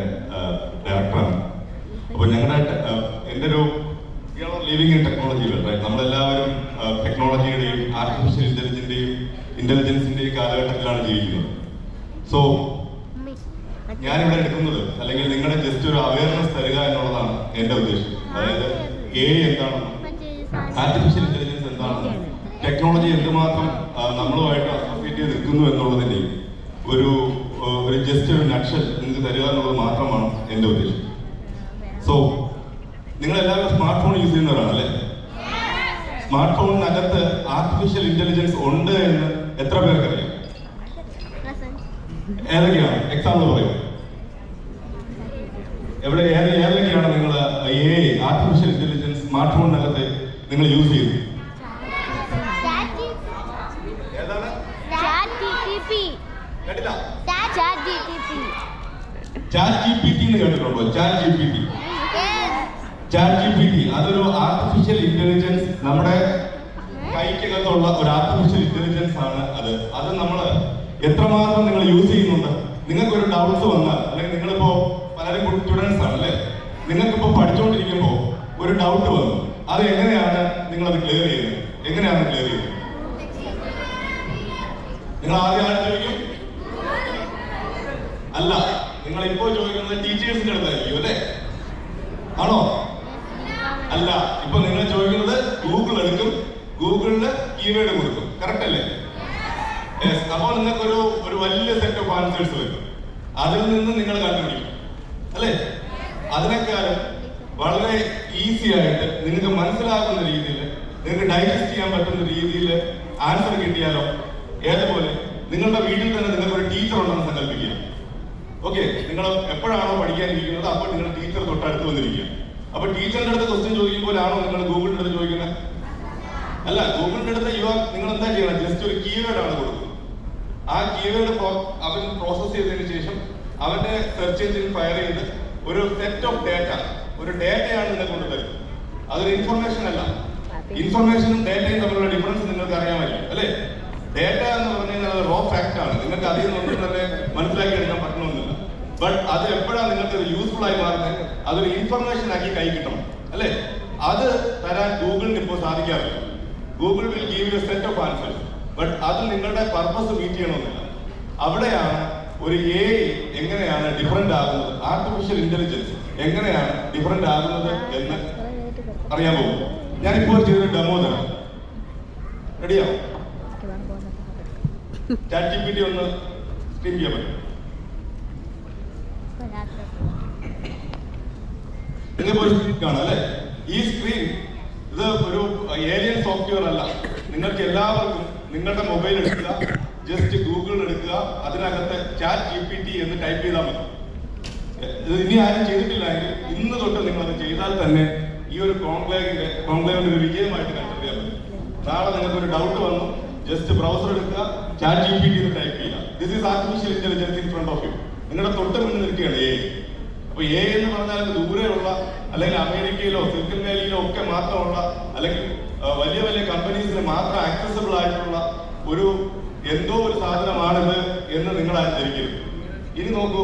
ഡയറക്ടറാണ്. അപ്പോൾ ഞങ്ങളുടെ എൻ്റെ ഒരു ലിവിങ് ഇൻ ടെക്നോളജി, നമ്മളെല്ലാവരും ടെക്നോളജിയുടെയും ആർട്ടിഫിഷ്യൽ ഇന്റലിജൻസിന്റെയും ഇന്റലിജൻസിന്റെ ഈ കാലഘട്ടത്തിലാണ് ജീവിക്കുന്നത്. സോ ഞാനിവിടെ എടുക്കുന്നത് അല്ലെങ്കിൽ നിങ്ങളുടെ ജസ്റ്റ് ഒരു അവയർനെസ് തരിക എന്നുള്ളതാണ് എന്റെ ഉദ്ദേശം. അതായത് AI എന്താണെന്നും ആർട്ടിഫിഷ്യൽ ഇന്റലിജൻസ് എന്താണെന്നും ടെക്നോളജി എന്തുമാത്രം നമ്മളുമായിട്ട് അസോസിയേറ്റ് ചെയ്ത് നിൽക്കുന്നു എന്നുള്ളതിന്റെയും ഒരു ജസ്റ്റ് ഒരു നക്ഷൽ നിങ്ങൾക്ക് തരിക എന്നുള്ളത് മാത്രമാണ് എന്റെ ഉദ്ദേശം. സോ നിങ്ങൾ എല്ലാവരും സ്മാർട്ട് ഫോൺ യൂസ് ചെയ്യുന്നവരാണ് അല്ലേ? സ്മാർട്ട് ഫോണിനകത്ത് ആർട്ടിഫിഷ്യൽ ഇന്റലിജൻസ് ഉണ്ട് എന്ന് എത്ര പേർക്കറിയാം? ഏതൊക്കെയാണ്? എക്സാമ്പിൾ പറയൂ. ഏതൊക്കെയാണ് നിങ്ങൾ ആർട്ടിഫിഷ്യൽ ഇന്റലിജൻസ് സ്മാർട്ട് ഫോണിനകത്ത് നിങ്ങൾ യൂസ് ചെയ്യുന്നത്? ഏതാണ്? ചാറ്റ് GPT എന്ന് കേട്ടിട്ടുണ്ടോ? ചാറ്റ് GPT അതൊരു ആർട്ടിഫിഷ്യൽ ഇന്റലിജൻസ്, നമ്മുടെ കൈക്കകത്തുള്ള ഒരു ആർട്ടിഫിഷ്യൽ ഇന്റലിജൻസ് ആണ് അത് നമ്മൾ എത്രമാത്രം നിങ്ങൾ യൂസ് ചെയ്യുന്നുണ്ട്. നിങ്ങൾക്ക് ഒരു ഡൗട്ട്സ് വന്നാൽ, അല്ലെങ്കിൽ നിങ്ങളിപ്പോ പലരും സ്റ്റുഡൻസ് ആണ് അല്ലേ, നിങ്ങൾക്കിപ്പോ പഠിച്ചുകൊണ്ടിരിക്കുമ്പോൾ ഒരു ഡൗട്ട് വന്നു, അത് എങ്ങനെയാണ് നിങ്ങളത് ക്ലിയർ ചെയ്യുന്നത്? എങ്ങനെയാണ് ക്ലിയർ ചെയ്യുന്നത്? നിങ്ങൾ ആദ്യം ആരും ചോദിക്കും? അല്ല, നിങ്ങൾ ഇപ്പോ ചോദിക്കുന്നത് ടീച്ചേഴ്സിന്റെ അടുത്തായിരിക്കും അല്ലേ? ആണോ? അല്ല, ഇപ്പൊ നിങ്ങൾ ചോദിക്കുന്നത് ഗൂഗിൾ എടുക്കും, ഗൂഗിളിന് കീവേഡ് കൊടുക്കും. കറക്റ്റ് അല്ലേ? അപ്പോൾ നിങ്ങൾക്ക് ഒരു വലിയ സെറ്റ് ഓഫ് ആൻസേഴ്സ് വരും. അതിൽ നിന്ന് നിങ്ങൾ കണ്ടുപിടിക്കും അല്ലേ? അതിനേക്കാളും വളരെ ഈസി ആയിട്ട് നിങ്ങൾക്ക് മനസ്സിലാക്കുന്ന രീതിയിൽ, നിങ്ങൾക്ക് ഡൈജസ്റ്റ് ചെയ്യാൻ പറ്റുന്ന രീതിയിൽ ആൻസർ കിട്ടിയാലോ? ഏതുപോലെ നിങ്ങളുടെ വീട്ടിൽ തന്നെ നിങ്ങൾക്ക് ഒരു ടീച്ചർ ഉണ്ടെന്ന് സങ്കല്പിക്കുക. ഓക്കെ, നിങ്ങൾ എപ്പോഴാണോ പഠിക്കാനിരിക്കുന്നത് അപ്പോൾ നിങ്ങളുടെ ടീച്ചർ തൊട്ടടുത്ത് വന്നിരിക്കുക. അപ്പൊ ടീച്ചറിന്റെ അടുത്ത് ക്വസ്റ്റ്യൻ ചോദിക്കുമ്പോഴാണോ നിങ്ങൾ ഗൂഗിളിന്റെ അടുത്ത് ചോദിക്കുന്നത്? അല്ല, ഗൂഗിളിന്റെ അടുത്ത് നിങ്ങൾ എന്താ ചെയ്യണം? ജസ്റ്റ് ഒരു കീവേഡ് ആണ് കൊടുക്കുന്നത്. ആ കീവേഡ് അവൻ പ്രോസസ് ചെയ്തതിനു ശേഷം അവന്റെ സെർച്ച് എഞ്ചിൻ ഫയർ ചെയ്ത് ഒരു സെറ്റ് ഓഫ് ഡേറ്റ, ഒരു ഡേറ്റയാണ് നിങ്ങൾക്ക് കൊണ്ടുതരുന്നത്. അതൊരു ഇൻഫർമേഷൻ അല്ല. ഇൻഫർമേഷനും ഡേറ്റയും തമ്മിലുള്ള ഡിഫറൻസ് നിങ്ങൾക്ക് അറിയാമായിരിക്കും അല്ലേ? ഡേറ്റ എന്ന് പറഞ്ഞു കഴിഞ്ഞാൽ അത് റോ ഫാക്ട് ആണ്. നിങ്ങൾക്ക് അതിൽ നിന്നൊന്നും തന്നെ മനസ്സിലാക്കി എടുക്കാൻ പറ്റണമെന്നില്ല. ബട്ട് അത് എപ്പോഴാണ് നിങ്ങൾക്ക് യൂസ്ഫുൾ ആയി മാറുന്നത്? അതൊരു ഇൻഫർമേഷൻ ആക്കി കൈ കിട്ടണം അല്ലേ? അത് തരാൻ ഗൂഗിളിന് ഇപ്പോൾ സാധിക്കാറില്ല. Google will give you set of answers, but അത് നിങ്ങളുടെ പർപ്പസ് മീറ്റ് ചെയ്യണമെന്നില്ല. അവിടെയാണ് ഒരു AI എങ്ങനെയാണ് ഡിഫറെന്റ് ആകുന്നത്, ആർട്ടിഫിഷ്യൽ ഇന്റലിജൻസ് എങ്ങനെയാണ് ഡിഫറെന്റ് ആകുന്നത് എന്ന് അറിയാൻ പോകും. ഞാനിപ്പോൾ ചെയ്തൊരു ഡെമോ തരാം. റെഡിയാവും? ചാറ്റ് GPT ഒന്ന് സ്ട്രീം ചെയ്യാൻ പറ്റും? ഇതിപ്പോ ഒരു സ്ക്രീൻ കാണാം അല്ലെ? ഈ സ്ക്രീൻ ഇത് ഒരു ഏലിയൻ സോഫ്റ്റ്വെയർ അല്ല. നിങ്ങൾക്ക് എല്ലാവർക്കും നിങ്ങളുടെ മൊബൈൽ എടുക്കുക, ജസ്റ്റ് ഗൂഗിൾ എടുക്കുക, അതിനകത്ത് ചാറ്റ് GPT എന്ന് ടൈപ്പ് ചെയ്താൽ മതി. ഇത് ഇനി ആരും ചെയ്തിട്ടില്ലെങ്കിൽ ഇന്ന് തൊട്ട് നിങ്ങൾ അത് ചെയ്താൽ തന്നെ ഈ ഒരു കോൺക്ലേവിന്റെ ഒരു വിജയമായിട്ട് കൺസിഡർ ചെയ്യാൻ പറ്റും. നാളെ നിങ്ങൾക്ക് ഒരു ഡൗട്ട് വന്നു, ജസ്റ്റ് ബ്രൗസർ എടുക്കുക, ചാറ്റ് GPT എന്ന് ടൈപ്പ് ചെയ്യുക. This is artificial intelligence in front of you. നിങ്ങളുടെ തൊട്ട് മുന്നിൽ നിൽക്കുകയാണ് AI. അപ്പൊ AI എന്ന് പറഞ്ഞാൽ ദൂരെയുള്ള, അല്ലെങ്കിൽ അമേരിക്കയിലോ സിലിക്കൺ വാലിയിലോ ഒക്കെ മാത്രമുള്ള, അല്ലെങ്കിൽ വലിയ വലിയ കമ്പനീസിന് മാത്രം ആക്സസിബിൾ ആയിട്ടുള്ള ഒരു എന്തോ ഒരു സാധനമാണിത് എന്ന് നിങ്ങൾ ആരും ധരിക്കരുത്. ഇനി നോക്കൂ,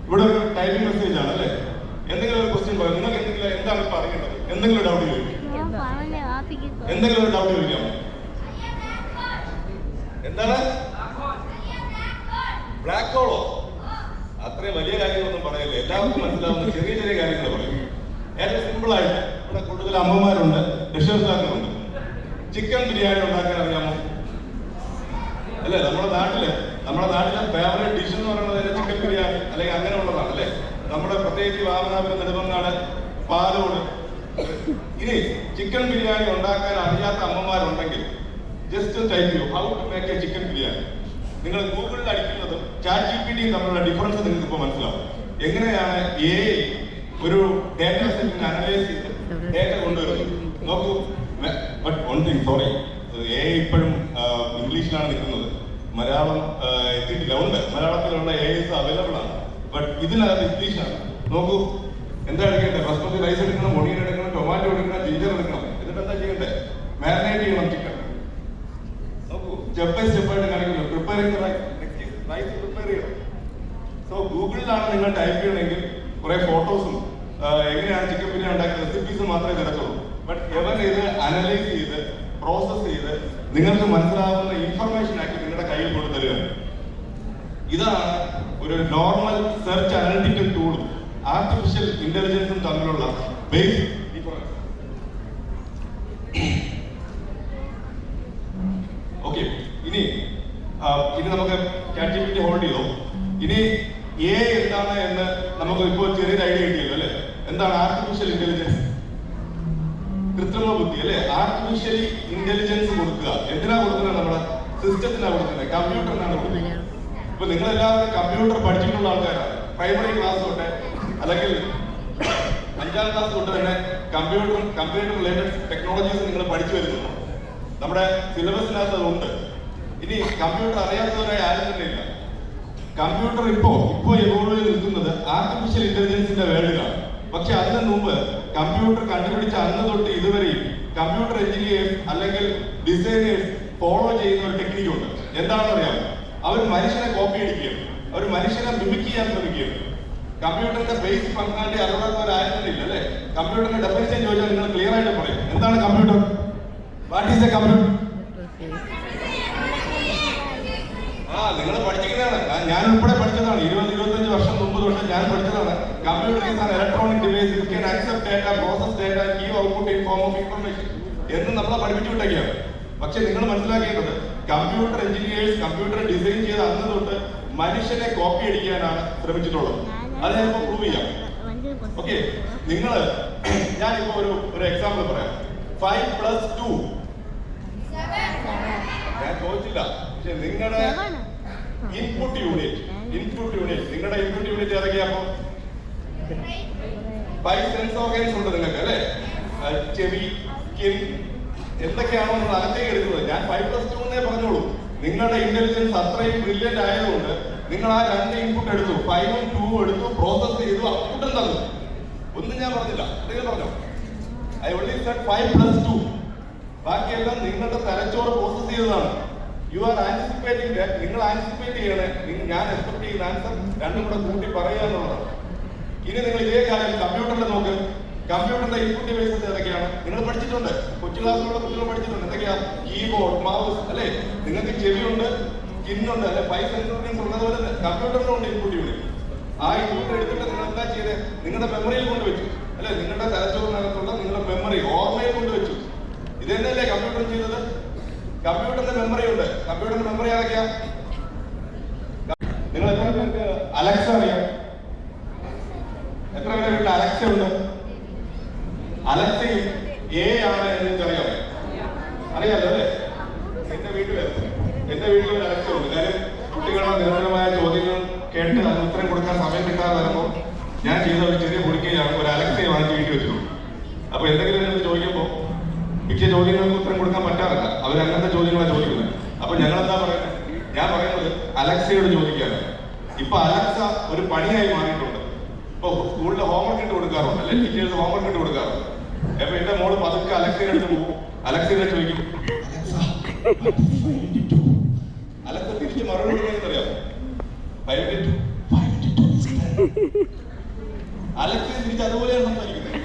ഇവിടെ ഒരു ടൈപ്പിംഗ് മെസ്സേജ് ആണ് അല്ലേ? എന്തെങ്കിലും ഒരു ക്വസ്റ്റ്യൻ പറയും, നിങ്ങൾക്ക് എന്താണ് പറയേണ്ടത്? എന്തെങ്കിലും ഡൗട്ട് ചോദിക്കും? എന്തെങ്കിലും ഒരു ഡൗട്ട് ചോദിക്കാമോ? എന്താണ്? Black hollow? അത്രയും വലിയ കാര്യങ്ങളൊന്നും പറയല്ലേ, എല്ലാവർക്കും മനസ്സിലാവുന്ന ചെറിയ ചെറിയ കാര്യങ്ങൾ പറയും. ഏറ്റവും സിമ്പിൾ ആയിട്ട് ഇവിടെ കൂടുതൽ അമ്മമാരുണ്ട്, രക്ഷകർത്താക്കളുണ്ട്. ചിക്കൻ ബിരിയാണി ഉണ്ടാക്കാൻ അറിയാമോ? അല്ലെ? നമ്മുടെ നാട്ടിലെ ഫേവറേറ്റ് ഡിഷ് എന്ന് പറയുന്നത് ചിക്കൻ ബിരിയാണി അല്ലെങ്കിൽ അങ്ങനെയുള്ളതാണ് അല്ലെ? നമ്മുടെ പ്രത്യേകിച്ച് വാമനാപുരം, നെടുമങ്ങാട്, പാലോട്. ഇനി ചിക്കൻ ബിരിയാണി ഉണ്ടാക്കാൻ അറിയാത്ത അമ്മമാരുണ്ടെങ്കിൽ ജസ്റ്റ് ടൈപ്പ് ചെയ്യൂ how to make a chicken biryani. നിങ്ങൾ ഗൂഗിളിൽ അടിക്കുന്നതും ചാറ്റ് GPTയും തമ്മിലുള്ള ഡിഫറൻസ് നിങ്ങൾക്ക് ഇപ്പോൾ മനസ്സിലാവും. എങ്ങനെയാണ് AI ഒരു ഡേറ്റ സെറ്റിനെ അനലൈസ് ചെയ്ത് ഡേറ്റ കൊണ്ടുവരുന്നത്? നോക്കൂ, but one thing, sorry, AI ഇപ്പോഴും ഇംഗ്ലീഷിലാണ് നിൽക്കുന്നത്, മലയാളം എത്തിയിട്ടില്ല. ഉണ്ട്, മലയാളത്തിലുള്ള AIs അവൈലബിൾ ആണ്, ബട്ട് ഇതിനകത്ത് ഇംഗ്ലീഷാണ്. നോക്കൂ, എന്താ എടുക്കേണ്ടത്? ബസ്മതി റൈസ് എടുക്കണം, ഒണിയൻ എടുക്കണം, ടൊമാറ്റോ എടുക്കണം, ജിഞ്ചർ എടുക്കണം. എന്നിട്ട് എന്താ ചെയ്യണ്ടേ? മാരിനേറ്റ് ചെയ്യണം ചിക്കൻ. നോക്കൂ, സ്റ്റെപ്പ് ബൈ സ്റ്റെപ്പ് ആയിട്ട് കാണിക്കുന്നു. പ്രിപ്പയറിംഗ് റൈസ് പ്രിപ്പയർ ചെയ്യണം. സോ ഗൂഗിളിലാണ് നിങ്ങൾ ടൈപ്പ് ചെയ്യണമെങ്കിൽ കുറെ ഫോട്ടോസും എങ്ങനെയാണ് ചിക്കൻ ബിരിയാണി ഉണ്ടാക്കിയ റെസിപ്പീസ് മാത്രമേ കിടക്കുള്ളൂ. ബട്ട് എവൻ ഇത് അനലൈസ് ചെയ്ത് പ്രോസസ് ചെയ്ത് നിങ്ങൾക്ക് മനസ്സിലാവുന്ന ഇൻഫർമേഷൻ ആക്കി നിങ്ങളുടെ കയ്യിൽ കൊടുത്തരികയാണ്. ഇതാണ് ഒരു നോർമൽ സെർച്ച് അനലിറ്റിക്കൽ ടൂളും ആർട്ടിഫിഷ്യൽ ഇന്റലിജൻസും തമ്മിലുള്ള ബേസിക് ഡിഫറൻസ്. ഓക്കെ, ഇനി നമുക്ക് ChatGPT ഹോൾഡ് ചെയ്തോ. ഇനി എന്താണ് എന്ന് നമുക്ക് ഇപ്പോൾ ചെറിയൊരു ഐഡിയ കിട്ടിയല്ലോ അല്ലെ? എന്താണ് ആർട്ടിഫിഷ്യൽ ഇന്റലിജൻസ്? കൃത്രിമ ബുദ്ധി അല്ലെ? ആർട്ടിഫിഷ്യലി ഇന്റലിജൻസ് കൊടുക്കുക. എന്തിനാ കൊടുക്കുന്നത്? നമ്മുടെ സിസ്റ്റത്തിനാണ് കൊടുക്കുന്നത്, കമ്പ്യൂട്ടറിനാണ് കൊടുക്കുന്നത്. ഇപ്പൊ നിങ്ങൾ എല്ലാവരും കമ്പ്യൂട്ടർ പഠിച്ചിട്ടുള്ള ആൾക്കാരാണ്. പ്രൈമറി ക്ലാസ് തൊട്ട് അല്ലെങ്കിൽ 5ാം ക്ലാസ് തൊട്ട് തന്നെ കമ്പ്യൂട്ടർ റിലേറ്റഡ് ടെക്നോളജീസ് നിങ്ങൾ പഠിച്ചു വരുന്നു. നമ്മുടെ സിലബസിനകത്ത് അതുണ്ട്. ഇനി കമ്പ്യൂട്ടർ അറിയാത്തവരായി ആരും തന്നെ ഇല്ല. കമ്പ്യൂട്ടർ ഇപ്പോ എവോൾവ് ചെയ്ത് നിൽക്കുന്നത് ആർട്ടിഫിഷ്യൽ ഇന്റലിജൻസിന്റെ വേൾഡിലാണ്. പക്ഷെ അതിനു മുമ്പ് കമ്പ്യൂട്ടർ കണ്ടുപിടിച്ച അന്ന് തൊട്ട് ഇതുവരെയും കമ്പ്യൂട്ടർ എഞ്ചിനീയേഴ്സ് അല്ലെങ്കിൽ ഡിസൈനേഴ്സ് ഫോളോ ചെയ്യുന്ന ഒരു ടെക്നിക്ക് ഉണ്ട്. എന്താണെന്ന് അറിയാമോ? അവർ മനുഷ്യനെ കോപ്പി അടിക്കുകയാണ്, അവർ മനുഷ്യനെ മിമിക് ചെയ്യാൻ ശ്രമിക്കുകയാണ്. കമ്പ്യൂട്ടറിന്റെ ബേസിക് ഫംഗ്ഷനാലിറ്റി അറിയാത്തവരായിരുന്നില്ല അല്ലെ? കമ്പ്യൂട്ടറിന്റെ ഡെഫിനിഷൻ ചോദിച്ചാൽ നിങ്ങൾ ക്ലിയർ ആയിട്ട് പറയും. എന്താണ് computer? What is A computer? നിങ്ങൾ പഠിച്ചിരിക്കുന്നതാണ്, ഞാൻ ഉൾപ്പെടെ പഠിച്ചതാണ്. 20-25 വർഷം മുമ്പ് തൊട്ട് ഞാൻ പഠിച്ചതാണ്. Computer is an electronic device, it can accept data, process data, give output in form of information എന്ന് നമ്മളെ പഠിപ്പിച്ചു വിട്ടൊക്കെയാണ്. പക്ഷെ നിങ്ങൾ മനസ്സിലാക്കേണ്ടത് കമ്പ്യൂട്ടർ എഞ്ചിനീയേഴ്സ് കമ്പ്യൂട്ടർ ഡിസൈൻ ചെയ്ത അന്ന് തൊട്ട് മനുഷ്യനെ കോപ്പി അടിക്കാനാണ് ശ്രമിച്ചിട്ടുള്ളത്. അത് ഞാനിപ്പോ പ്രൂവ് ചെയ്യാം. ഓക്കെ, ഞാനിപ്പോ ഒരു എക്സാമ്പിൾ പറയാം. 5+2 ഞാൻ ചോദിച്ചില്ല, പക്ഷെ നിങ്ങളുടെ ഇൻപുട്ട് യൂണിറ്റ് നിങ്ങളുടെ ഇൻപുട്ട് യൂണിറ്റ് ഏതൊക്കെയാണോ? 5 സെൻസ് ഓർഗൻസ് ഉണ്ട് നിങ്ങൾക്ക് അല്ലെ? ചെവി, സ്കിൻ, എന്തൊക്കെയാണോ നിങ്ങൾ അകത്തേക്ക് എടുക്കുന്നത്. ഞാൻ 5+2 എന്നേ പറഞ്ഞോളൂ. നിങ്ങളുടെ ഇന്റലിജൻസ് അത്രയും ബ്രില്യന്റ് ആയതുകൊണ്ട് നിങ്ങൾ ആ 2 ഇൻപുട്ട് എടുത്തു, 5ഉം 2ഉം എടുത്തു, പ്രോസസ് ചെയ്തു, ഔട്ട്പുട്ടും തന്നു. ഒന്നും ഞാൻ പറഞ്ഞില്ല, എന്തെങ്കിലും പറഞ്ഞോ? I only said 5+2. ബാക്കിയെല്ലാം നിങ്ങളുടെ തലച്ചോറ് പ്രോസസ് ചെയ്തതാണ്. You are anticipating that. നിങ്ങൾ ആന്റിസിപ്പേറ്റ് ചെയ്യണേ ഞാൻ എക്സ്പെക്ട് ചെയ്യുന്ന ആൻസർ രണ്ടും കൂടെ കൂട്ടി പറയുക എന്നുള്ളതാണ്. ഇനി നിങ്ങൾ ഇതേ കാര്യം കമ്പ്യൂട്ടറിൽ നോക്ക്. കമ്പ്യൂട്ടറിന്റെ ഇൻപുട്ട് ഡിവൈസസ് ഏതൊക്കെയാണ്? നിങ്ങൾ പഠിച്ചിട്ടുണ്ട്, കൊച്ചു ക്ലാസ്സിലുള്ള കുട്ടികൾ പഠിച്ചിട്ടുണ്ട്. എന്തൊക്കെയാ? കീബോർഡ്, മൗസ് അല്ലെ? നിങ്ങൾക്ക് ചെവിയുണ്ട്, സ്കിന്നുണ്ട് അല്ലെ? 5 സെൻസ് ഓർഗൻസ് ഉള്ളതുപോലെ കമ്പ്യൂട്ടറിനുണ്ട് ഇൻപുട്ട് യൂണിറ്റ്. ആ ഇൻപുട്ട് എടുത്തിട്ട് നിങ്ങൾ എന്താ ചെയ്തത്? നിങ്ങളുടെ മെമ്മറിയിൽ കൊണ്ടുവച്ചു അല്ലെ? നിങ്ങളുടെ തലച്ചോറിനകത്തുള്ള നിങ്ങളുടെ മെമ്മറി ഓർമ്മയിൽ കൊണ്ടുവച്ചു. ഇത് തന്നെയല്ലേ കമ്പ്യൂട്ടർ ചെയ്തത്? കമ്പ്യൂട്ടറിന്റെ മെമ്മറി ഉണ്ട്. കമ്പ്യൂട്ടറിന്റെ മെമ്മറി ഏതൊക്കെയാ? നിങ്ങൾ എത്ര പേർക്ക് അലക്സ അറിയാം? എത്ര പേരുടെ വീട്ടിൽ അലക്സ ഉണ്ട്? അലക്സയും ആണ് എന്ന് എനിക്കറിയാം. അറിയാലോ അല്ലേ? എന്റെ വീട്ടിൽ ഒരു അലക്സ ഉണ്ട്. കാര്യം കുട്ടികളുടെ നിരന്തരമായ ചോദ്യങ്ങൾ കേട്ട് അതിന് ഉത്തരം കൊടുക്കാൻ സമയം കിട്ടാതെ വരുമ്പോൾ ഞാൻ ചെയ്ത ഒരു ചെറിയ പൊടിക്കുകയാണ് ഒരു അലക്സയെ വാങ്ങിച്ച് വീട്ടിൽ വെച്ചിട്ടുണ്ട്. അപ്പൊ എന്തെങ്കിലും എന്നോട് ചോദിക്കുമ്പോൾ മിക്ക ചോദ്യങ്ങൾക്ക് ഉത്തരം കൊടുക്കാൻ പറ്റാറില്ല. അവർ അങ്ങനത്തെ ചോദ്യങ്ങളാണ് ചോദിക്കുന്നത്. അപ്പൊ ഞങ്ങൾ എന്താ പറയുന്നത്? ഞാൻ പറയുന്നത് അലക്സയോട് ചോദിക്കാറ്. ഇപ്പൊ അലക്സ ഒരു പണിയായി മാറിയിട്ടുണ്ട്. ഇപ്പൊ സ്കൂളിലെ ഹോംവർക്ക് ഇട്ട് കൊടുക്കാറുണ്ട് അല്ലെ? ടീച്ചേഴ്സ് ഹോംവർക്ക് ഇട്ട് കൊടുക്കാറുണ്ട്. അപ്പൊ എന്റെ മോള് പതുക്കെ അലക്സയുടെ അടുത്ത് പോകും. അലക്സയെ ചോദിക്കും, അലക്സ തിരിച്ച് മറുപടി കൊടുക്കുന്നറിയാമോ? 5:2. അലക്സ തിരിച്ച് അതുപോലെയാണ് സംസാരിക്കുന്നത്.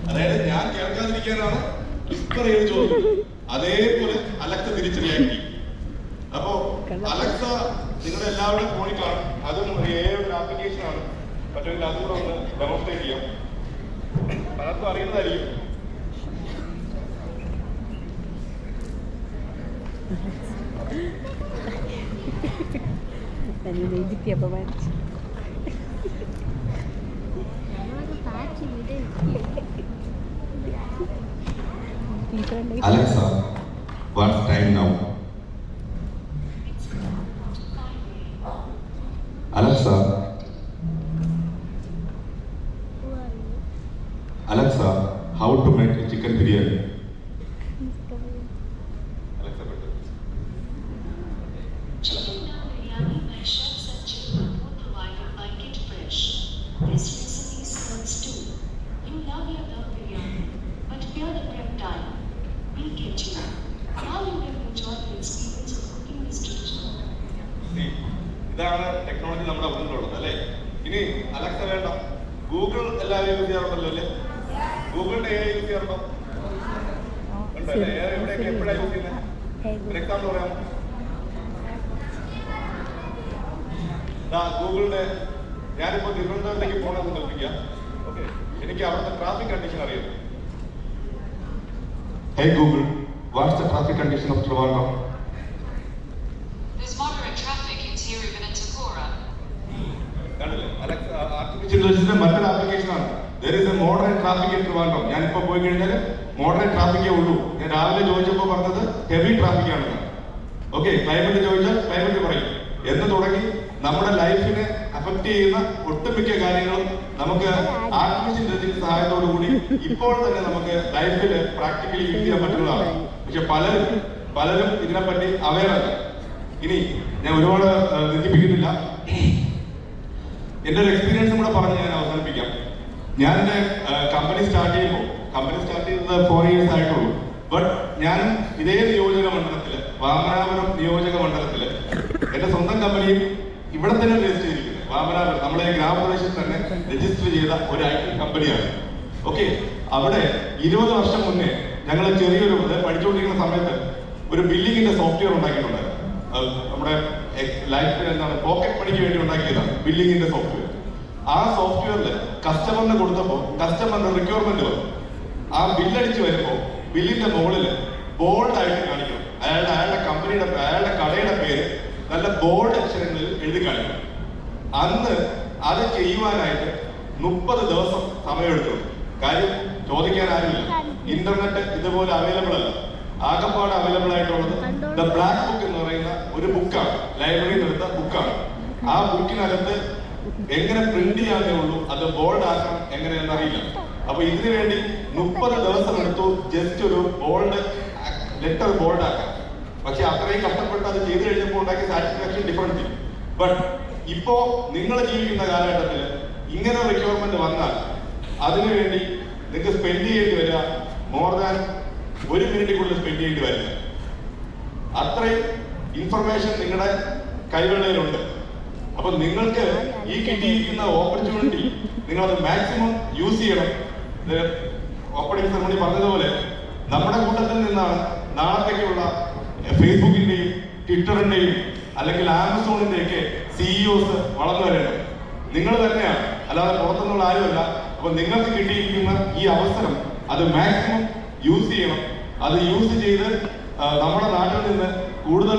അതായത് ഞാൻ കേൾക്കാതിരിക്കാനാണ് വിസ്പർ ചെയ്ത് ചോദിക്കുന്നത്. അതേപോലെ അലക്സ തിരിച്ച് റിയാക്ട് ചെയ്യും. അപ്പോ അലക്സ നിങ്ങളുടെ എല്ലാവരുടെയും ഫോണിൽ കാണും. അതും ഒരു ആപ്ലിക്കേഷൻ ആണ്. പറ്റുമെങ്കിൽ അതും കൂടെ ഒന്ന് ഡെമോൺസ്ട്രേറ്റ് ചെയ്യാം. പലർക്കും അറിയുന്നതായിരിക്കും. Alexa, what's time now? Alexa, how to make a chicken biryani? Alexa, Chicken dum biryani by Chef Sanjeev, provided by Kit Fresh. This recipe serves too. You love your dum biryani, but fear the prep time. We get you. Now you can enjoy the experience of cooking this dish. ഇതാണ് ടെക്നോളജി നമ്മുടെ മുന്നിലുള്ളത് അല്ലേ? ഇനി അലക്സ വേണ്ട, ഗൂഗിൾ എല്ലാവരും യൂസ് ചെയ്യാറുണ്ടല്ലോ അല്ലേ? ഗൂഗിളിന്റെ യൂസ് ചെയ്യാറുണ്ടോ? ഉണ്ടല്ലേ? എവിടെയൊക്കെ എപ്പോഴാണ് യൂസ് ചെയ്യുന്നത്? എക്സാമ്പിൾ പറയാമോ? ഗൂഗിളിന്റെ ഞാനിപ്പോ തിരുവനന്തപുരത്തേക്ക് പോകണമെന്ന് കൽപ്പിക്കാം. ഓക്കെ, എനിക്ക് അവിടുത്തെ ട്രാഫിക് കണ്ടീഷൻ അറിയാം. Hey Google, what's the traffic condition of Trivandrum? There's moderate traffic in Tiruvananthapuram. Artificial ഇന്റലിജൻസിന്റെ മറ്റൊരു ആപ്ലിക്കേഷനാണ്. There is a moderate traffic in Trivandrum. ഞാനിപ്പോ പോയി കഴിഞ്ഞാൽ മോഡറേറ്റ് ട്രാഫിക്കേ ഉള്ളൂ. ഞാൻ രാവിലെ ചോദിച്ചപ്പോൾ പറഞ്ഞത് ഹെവി ട്രാഫിക് ആണെന്ന്. ഓക്കെ, ക്ലൈമറ്റ് ചോദിച്ചാൽ ക്ലൈമറ്റ് പറയും എന്ന് തുടങ്ങി നമ്മുടെ ലൈഫിനെ അഫക്ട് ചെയ്യുന്ന ഒട്ടുമിക്ക കാര്യങ്ങളും നമുക്ക് ആർട്ടിഫിഷ്യൽ ഇന്റലിജൻസ് സഹായത്തോടു കൂടി ഇപ്പോൾ തന്നെ നമുക്ക് ലൈഫിൽ പ്രാക്ടിക്കലി യൂസ് ചെയ്യാൻ പറ്റുന്നതാണ്. പക്ഷെ പലരും ഇതിനെപ്പറ്റി അവെയർ അല്ല. ഇനി ഞാൻ ഒരുപാട് ദീപിക്കുന്നില്ല, എന്റെ ഒരു എക്സ്പീരിയൻസും കൂടെ പറഞ്ഞ് ഞാൻ അവസാനിപ്പിക്കാം. ഞാൻ എന്റെ കമ്പനി സ്റ്റാർട്ട് ചെയ്തത് 4 years ആയിട്ടുള്ളൂ. ബട്ട് ഞാൻ ഇതേ നിയോജക മണ്ഡലത്തില്, വാമനാപുരം നിയോജക മണ്ഡലത്തില് എന്റെ സ്വന്തം കമ്പനിയും ഇവിടെ തന്നെ രജിസ്റ്റർ ചെയ്തിരിക്കുന്നത്. വാമനാപുരം നമ്മളെ ഗ്രാമപ്രദേശത്ത് തന്നെ രജിസ്റ്റർ ചെയ്ത ഒരു IT കമ്പനിയാണ്. ഓക്കെ, അവിടെ 20 വർഷം മുന്നേ ഞങ്ങൾ ചെറിയൊരു പഠിച്ചുകൊണ്ടിരിക്കുന്ന സമയത്ത് ഒരു ബില്ലിങ്ങിന്റെ സോഫ്റ്റ്വെയർ ഉണ്ടാക്കിയിട്ടുണ്ടായിരുന്നു. നമ്മുടെ ലൈഫ് എന്താണ് പോക്കറ്റ് മണിക്ക് വേണ്ടി ഉണ്ടാക്കിയതാണ് ബില്ലിങ്ങിന്റെ സോഫ്റ്റ്വെയർ. ആ സോഫ്റ്റ്വെയറിൽ കസ്റ്റമറിന് കൊടുത്തപ്പോൾ കസ്റ്റമറിന്റെ റിക്വയർമെന്റ് വന്നു. ആ ബില്ലടിച്ച് വരുമ്പോൾ ബില്ലിന്റെ മുകളിൽ ബോൾഡ് ആയിട്ട് കാണിക്കണം. അയാളുടെ കമ്പനിയുടെ അയാളുടെ കടയുടെ പേര് നല്ല ബോൾഡ് അക്ഷരങ്ങളിൽ എഴുതി കാണിക്കണം. അന്ന് അത് ചെയ്യുവാനായിട്ട് 30 ദിവസം സമയമെടുത്തു. കാര്യം ചോദിക്കാൻ ആരുമില്ല, ഇന്റർനെറ്റ് ഇതുപോലെ അവൈലബിൾ അല്ല. ആകപ്പാട് അവൈലബിൾ ആയിട്ടുള്ളത് ദ ബ്ലാക്ക് ബുക്ക് എന്ന് പറയുന്ന ഒരു ബുക്കാണ്, ലൈബ്രറിയിൽ എടുത്ത ബുക്കാണ്. ആ ബുക്കിനകത്ത് എങ്ങനെ പ്രിന്റ് ചെയ്യാനേ ഉള്ളൂ, അത് ബോൾഡ് ആക്കാൻ എങ്ങനെയെന്ന് അറിയില്ല. അപ്പൊ ഇതിനു വേണ്ടി 30 ദിവസം എടുത്തു ജസ്റ്റ് ഒരു ബോൾഡ് ലെറ്റർ ബോൾഡ് ആക്കാൻ. പക്ഷെ അത്രയും കഷ്ടപ്പെട്ട് അത് ചെയ്തു കഴിഞ്ഞപ്പോൾ ഉണ്ടാക്കിയ സാറ്റിസ്ഫാക്ഷൻ ഡിഫറൻറ്റ്. ബട്ട് ഇപ്പോ നിങ്ങൾ ജീവിക്കുന്ന കാലഘട്ടത്തിൽ ഇങ്ങനെ റിക്വയർമെന്റ് വന്നാൽ അതിനുവേണ്ടി നിങ്ങൾക്ക് സ്പെൻഡ് ചെയ്യേണ്ടി വരിക മോർ ദാൻ 1 മിനിറ്റിനുള്ളിൽ സ്പെൻഡ് ചെയ്യേണ്ടി വരില്ല. അത്രയും ഇൻഫർമേഷൻ നിങ്ങളുടെ കൈവെള്ളയിലുണ്ട്. അപ്പൊ നിങ്ങൾക്ക് ഈ കിട്ടിയിരിക്കുന്ന ഓപ്പർച്യൂണിറ്റി നിങ്ങളത് മാക്സിമം യൂസ് ചെയ്യണം. ഓപ്പണിംഗ് സെറമണി പറഞ്ഞതുപോലെ നമ്മുടെ കൂട്ടത്തിൽ നിന്നാണ് നാളത്തേക്കുള്ള ഫേസ്ബുക്കിന്റെയും ട്വിറ്ററിന്റെയും അല്ലെങ്കിൽ ആമസോണിന്റെ ഒക്കെ CEOs വളർന്നു വരേണ്ടത് നിങ്ങൾ തന്നെയാണ്, അല്ലാതെ പുറത്തുനിന്നുള്ള ആരുമല്ല. അപ്പൊ നിങ്ങൾക്ക് കിട്ടിയിരിക്കുന്ന ഈ അവസരം അത് മാക്സിമം യൂസ് ചെയ്യണം. അത് യൂസ് ചെയ്ത് നമ്മുടെ നാട്ടിൽ നിന്ന് കൂടുതൽ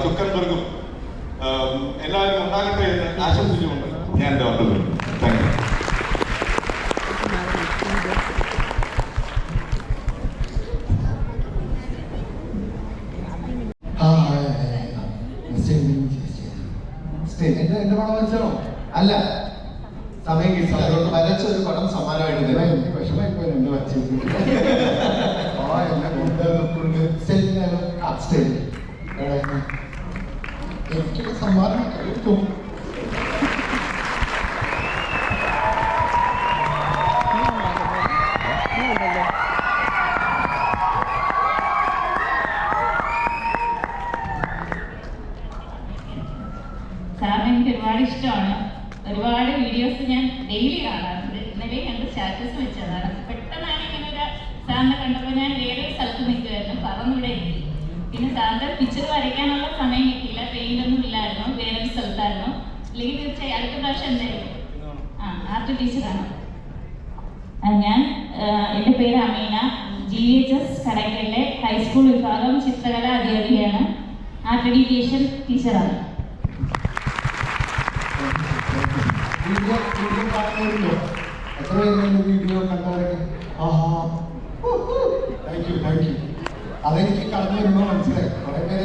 സുക്കൻബർഗും എല്ലാവരും ഉണ്ടാകട്ടെ എന്ന് ആശംസിച്ചുകൊണ്ട് ഞാൻ എന്റെ വാർത്തകൾ. Thank you. എന്റെ പണം വെച്ചോ? അല്ല, സമയം കിട്ടി അതുകൊണ്ട് വരച്ച ഒരു പടം സമ്മാനമായിട്ട് എനിക്ക് വിഷമായി എന്റെ വച്ചത് എനിക്കൊരു സമ്മാനം കിട്ടും. സാറിന് എനിക്ക് ഒരുപാട് ഇഷ്ടമാണ്. ഒരുപാട് വീഡിയോസ് ഞാൻ ഡെയിലി കാണാറുണ്ട്. ഇന്നലെ കണ്ട് സ്റ്റാറ്റസ് വെച്ചതാണ്. പെട്ടെന്നാണ് ഇങ്ങനെ ഒരു സാറിനെ കണ്ടപ്പോൾ ഞാൻ വേറെ സ്ഥലത്ത് നിൽക്കുമായിരുന്നു, പറന്നിവിടെ എത്തി. പിന്നെ സാറിന്റെ പിക്ചർ വരയ്ക്കാനുള്ള സമയം കിട്ടിയില്ല, പെയിന്റ് ഒന്നും ഇല്ലായിരുന്നു, വേറൊരു സ്ഥലത്തായിരുന്നു. അല്ലെങ്കിൽ തീർച്ചയായും അടുത്ത പ്രാവശ്യം എന്തായിരുന്നു ആർട്ട് ടീച്ചറാണ് ഞാൻ. എൻ്റെ പേര് അമീന, GHS കടയ്ക്കലിലെ ഹൈസ്കൂൾ വിഭാഗം ചിത്രകല അധ്യാപികയാണ്. ആർട്ട് എഡ്യൂക്കേഷൻ ടീച്ചറാണ്. എത്ര പേരുണ്ട് വീഡിയോ കണ്ടവരൊക്കെ? Thank you. അതെനിക്ക് കടന്നു വരുമ്പോൾ മനസ്സിലായി. കുറെ പേര്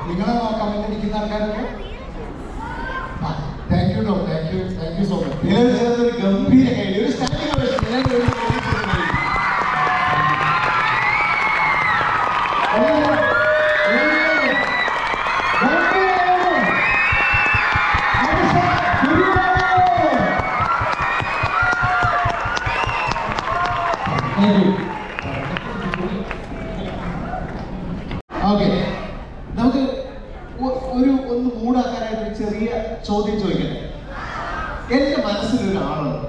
നിങ്ങളെ കമന്റ് അടിക്കുന്ന ആൾക്കാരൊക്കെ താങ്ക് യു സോ മച്ച്. നിങ്ങൾ ചേർന്നൊരു ഗംഭീര കൈഡി, ഒരു സ്റ്റാൻഡിംഗ് ഓക്കെ. നമുക്ക് ഒന്ന് മൂടാക്കാനായിട്ട് ഒരു ചെറിയ ചോദ്യം ചോദിക്കട്ടെ. എന്റെ മനസ്സിലൊരാളുണ്ട്,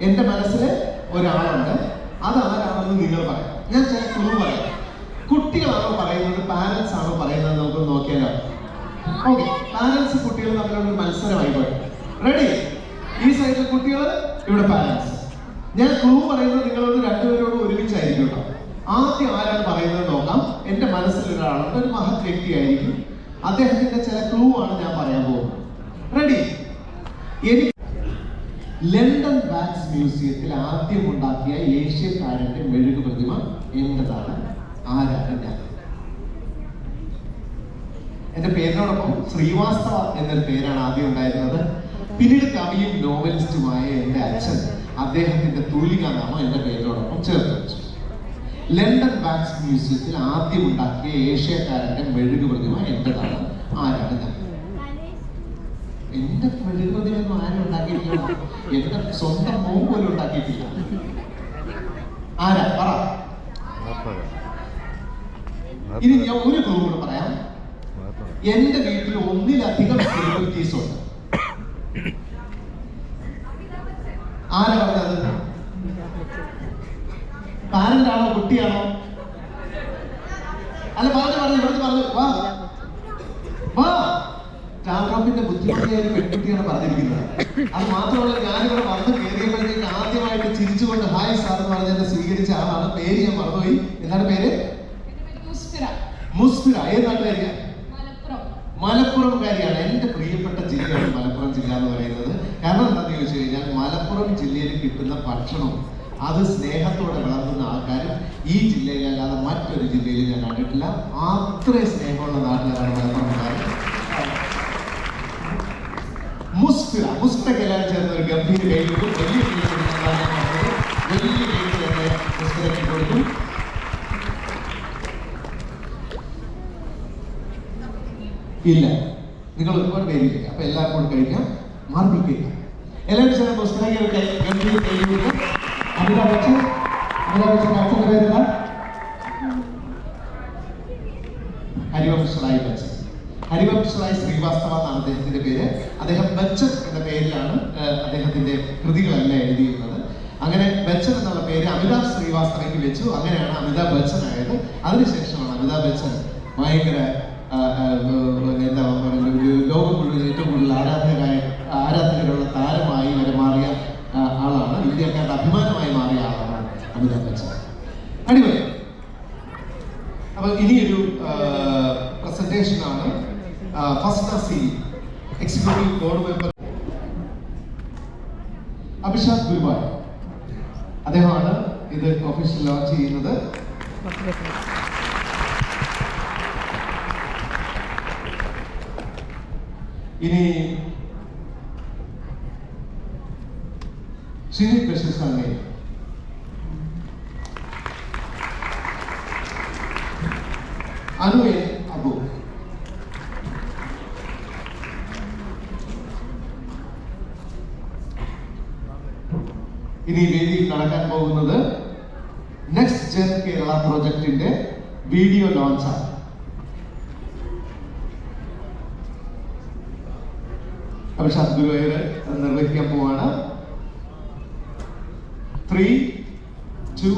എന്റെ മനസ്സിൽ ഒരാളുണ്ട്. അതാരാണെന്ന് നിങ്ങൾ പറയാം. ഞാൻ ചില ക്ലൂ പറയാം. കുട്ടികളാണോ പറയുന്നത്, പാരന്റ്സ് ആണോ പറയുന്നത്, നമുക്ക് നോക്കിയാലോ? ഓക്കെ, പാരന്റ്സ് കുട്ടികൾ തമ്മിലുള്ള മത്സരമായിക്കോട്ടെ. റെഡി? ഈ സൈഡിൽ കുട്ടികൾ, ഇവിടെ പാരന്റ്സ്. ഞാൻ ക്ലൂ പറയുന്നത് നിങ്ങളോട് രണ്ടുപേരോടും ഒരുമിച്ചായിരിക്കും കേട്ടോ. ആദ്യം ആരാണ് പറയുന്നത് നോക്കാം. എൻ്റെ മനസ്സിൽ ഒരാളുണ്ട്, ഒരു മഹത് വ്യക്തിയായിരിക്കും. അദ്ദേഹത്തിന്റെ ചില ക്ലൂ ആണ് ഞാൻ പറയാൻ പോകുന്നത്. റെഡി? എനിക്ക് ലണ്ടൻ വാക്സ് മ്യൂസിയത്തിൽ ആദ്യം ഉണ്ടാക്കിയ ഏഷ്യക്കാരന്റെ മെഴുകു പ്രതിമ എന്റേതാണ്. ആരാണ് ഞാൻ? എന്റെ പേരിനോടൊപ്പം ശ്രീവാസ്തവ എന്നൊരു പേരാണ് ആദ്യം ഉണ്ടായിരുന്നത്. പിന്നീട് കവിയും നോവലിസ്റ്റുമായ എന്റെ അച്ഛൻ അദ്ദേഹത്തിന്റെ തൂലിക നാമം എന്റെ പേരിനോടൊപ്പം ചേർത്ത് വെച്ചു. ലണ്ടൻ വാക്സ് മ്യൂസിയത്തിൽ ആദ്യം ഉണ്ടാക്കിയ ഏഷ്യക്കാരന്റെ മെഴുകു പ്രതിമ എന്റേതാണ്. ആരാണ് ഞാൻ? എന്റെ മെഴുകു പ്രതിമയൊന്നും ആരും ഉണ്ടാക്കിയിട്ടില്ല. എന്റെ സ്വന്തം മോൻ പോലും ഉണ്ടാക്കിയിട്ടില്ല. ആരാ പറ? ഇനി ഞാൻ ഒരു ക്ലൂ കൂടെ പറയാം. എന്റെ വീട്ടിൽ ഒന്നിലധികം സെലിബ്രിറ്റീസ് ഉണ്ട്. ആരാ പറഞ്ഞത്? പാരന്റ് ആണോ കുട്ടിയാണോ? അല്ല, പറഞ്ഞു വാ വാ. ടാൻഡ്രോപ്പിന്റെ ബുദ്ധിമുട്ടിയായ ഒരു പെൺകുട്ടിയാണ് പറഞ്ഞിരിക്കുന്നത്. അത് മാത്രമല്ല, ഞാനിവിടെ വന്ന് കയറിയപ്പോഴത്തേക്ക് ആദ്യമായിട്ട് ചിരിച്ചുകൊണ്ട് ഹായ് സാർ എന്ന് പറഞ്ഞ് എന്നെ സ്വീകരിച്ച ആളാണ്. പേര് ഞാൻ മറന്നുപോയി. എന്താണ് പേര്? മുസ്ഫിറ. ഏത് നാട്ടുകാരിയാ? മലപ്പുറംകാരിയാണ്. എന്റെ പ്രിയപ്പെട്ട ജില്ലയാണ് മലപ്പുറം ജില്ല എന്ന് പറയുന്നത്. കാരണം എന്താണെന്ന് ചോദിച്ചു കഴിഞ്ഞാൽ മലപ്പുറം ജില്ലയിൽ കിട്ടുന്ന ഭക്ഷണം അത് സ്നേഹത്തോടെ വളർത്തുന്ന ആൾക്കാരും ഈ ജില്ലയിലല്ലാതെ മറ്റൊരു ജില്ലയിൽ ഞാൻ കണ്ടിട്ടില്ല. അത്രയും സ്നേഹമുള്ള നാട്ടുകാരാണ് മലപ്പുറംകാർ. മുസ്ഫിറയ്ക്ക് എല്ലാവരും ചേർന്ന് ഒരു ഗംഭീര കൈ കൊടുക്കും. വലിയ കൈ തന്നെ മുസ്ഫിറയ്ക്ക് കൊടുക്കും. ഇല്ല, നിങ്ങൾ ഒരുപാട് പേരില്ല. അപ്പൊ എല്ലാവർക്കും കൂടെ കഴിക്കാം. മാർബിൾ കേക്ക് എല്ലാവരും ചേർന്ന് മുസ്ഫിറയ്ക്ക് ഒരു ഗംഭീര കൈ കൊടുക്കും. അമിതാഭ് ബച്ചൻ അച്ഛൻ്റെ പേരെന്താ? ഹരിവംശറായ് ബച്ചൻ. ഹരിവംശറായ് ശ്രീവാസ്തവ എന്നാണ് അദ്ദേഹത്തിന്റെ പേര്. അദ്ദേഹം ബച്ചൻ എന്ന പേരിലാണ് അദ്ദേഹത്തിന്റെ കൃതികളെല്ലാം എഴുതിയിരുന്നത്. അങ്ങനെ ബച്ചൻ എന്നുള്ള പേര് അമിതാഭ് ശ്രീവാസ്തവയ്ക്ക് വെച്ചു. അങ്ങനെയാണ് അമിതാഭ് ബച്ചൻ ആയത്. അതിനുശേഷമാണ് അമിതാഭ് ബച്ചൻ ഭയങ്കര എന്താ പറയുക, ലോകം മുഴുവൻ ഏറ്റവും കൂടുതൽ ആരാധകരുള്ള താരമായി വരെ മാറിയ ആളാണ്. ഇന്ത്യക്കാരുടെ അഭിമാനമായി മാറിയ ആളാണ് അമിതാഭ് ബച്ചൻ. അടിപൊളി. അപ്പൊ ഇനിയൊരു പ്രസന്റേഷൻ ആണ്. First Nasi executive board member Abhishek Guruvayur. അദ്ദേഹമാണ് ഇത് ഒഫീഷ്യൽ ലോഞ്ച് ചെയ്യുന്നത്. ഇനി ശ്രീ ബഷീർ സാറിനെ അനുവേ അബു. ഇനി വേദിയിൽ നടക്കാൻ പോകുന്നത് നെക്സ്റ്റ് ജെൻ കേരള പ്രോജക്റ്റിന്റെ വീഡിയോ ലോഞ്ചാണ്. അഭിഷാക് ഗുരുവായൂർ നിർവഹിക്കാൻ പോവാണ്. 3, 2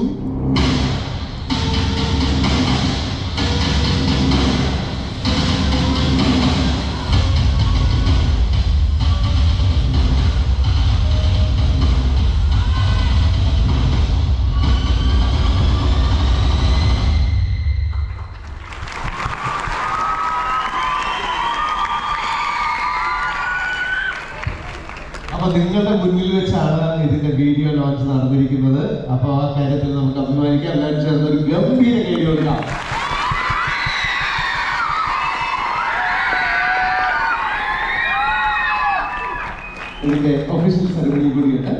അപ്പൊ നിങ്ങളുടെ മുന്നിൽ വെച്ചാണ് ഇതിന്റെ വീഡിയോ ലോഞ്ച് നടന്നിരിക്കുന്നത്. അപ്പൊ ആ കാര്യത്തിൽ നമുക്ക് അഭിമാനിക്കാം. എല്ലാവരും ചേർന്ന് ഒരു ഗംഭീര കൈ കൊടുക്കാം. ഇതിന്റെ ഒഫീഷ്യൽ സെറമണി കൂടിയുണ്ട്.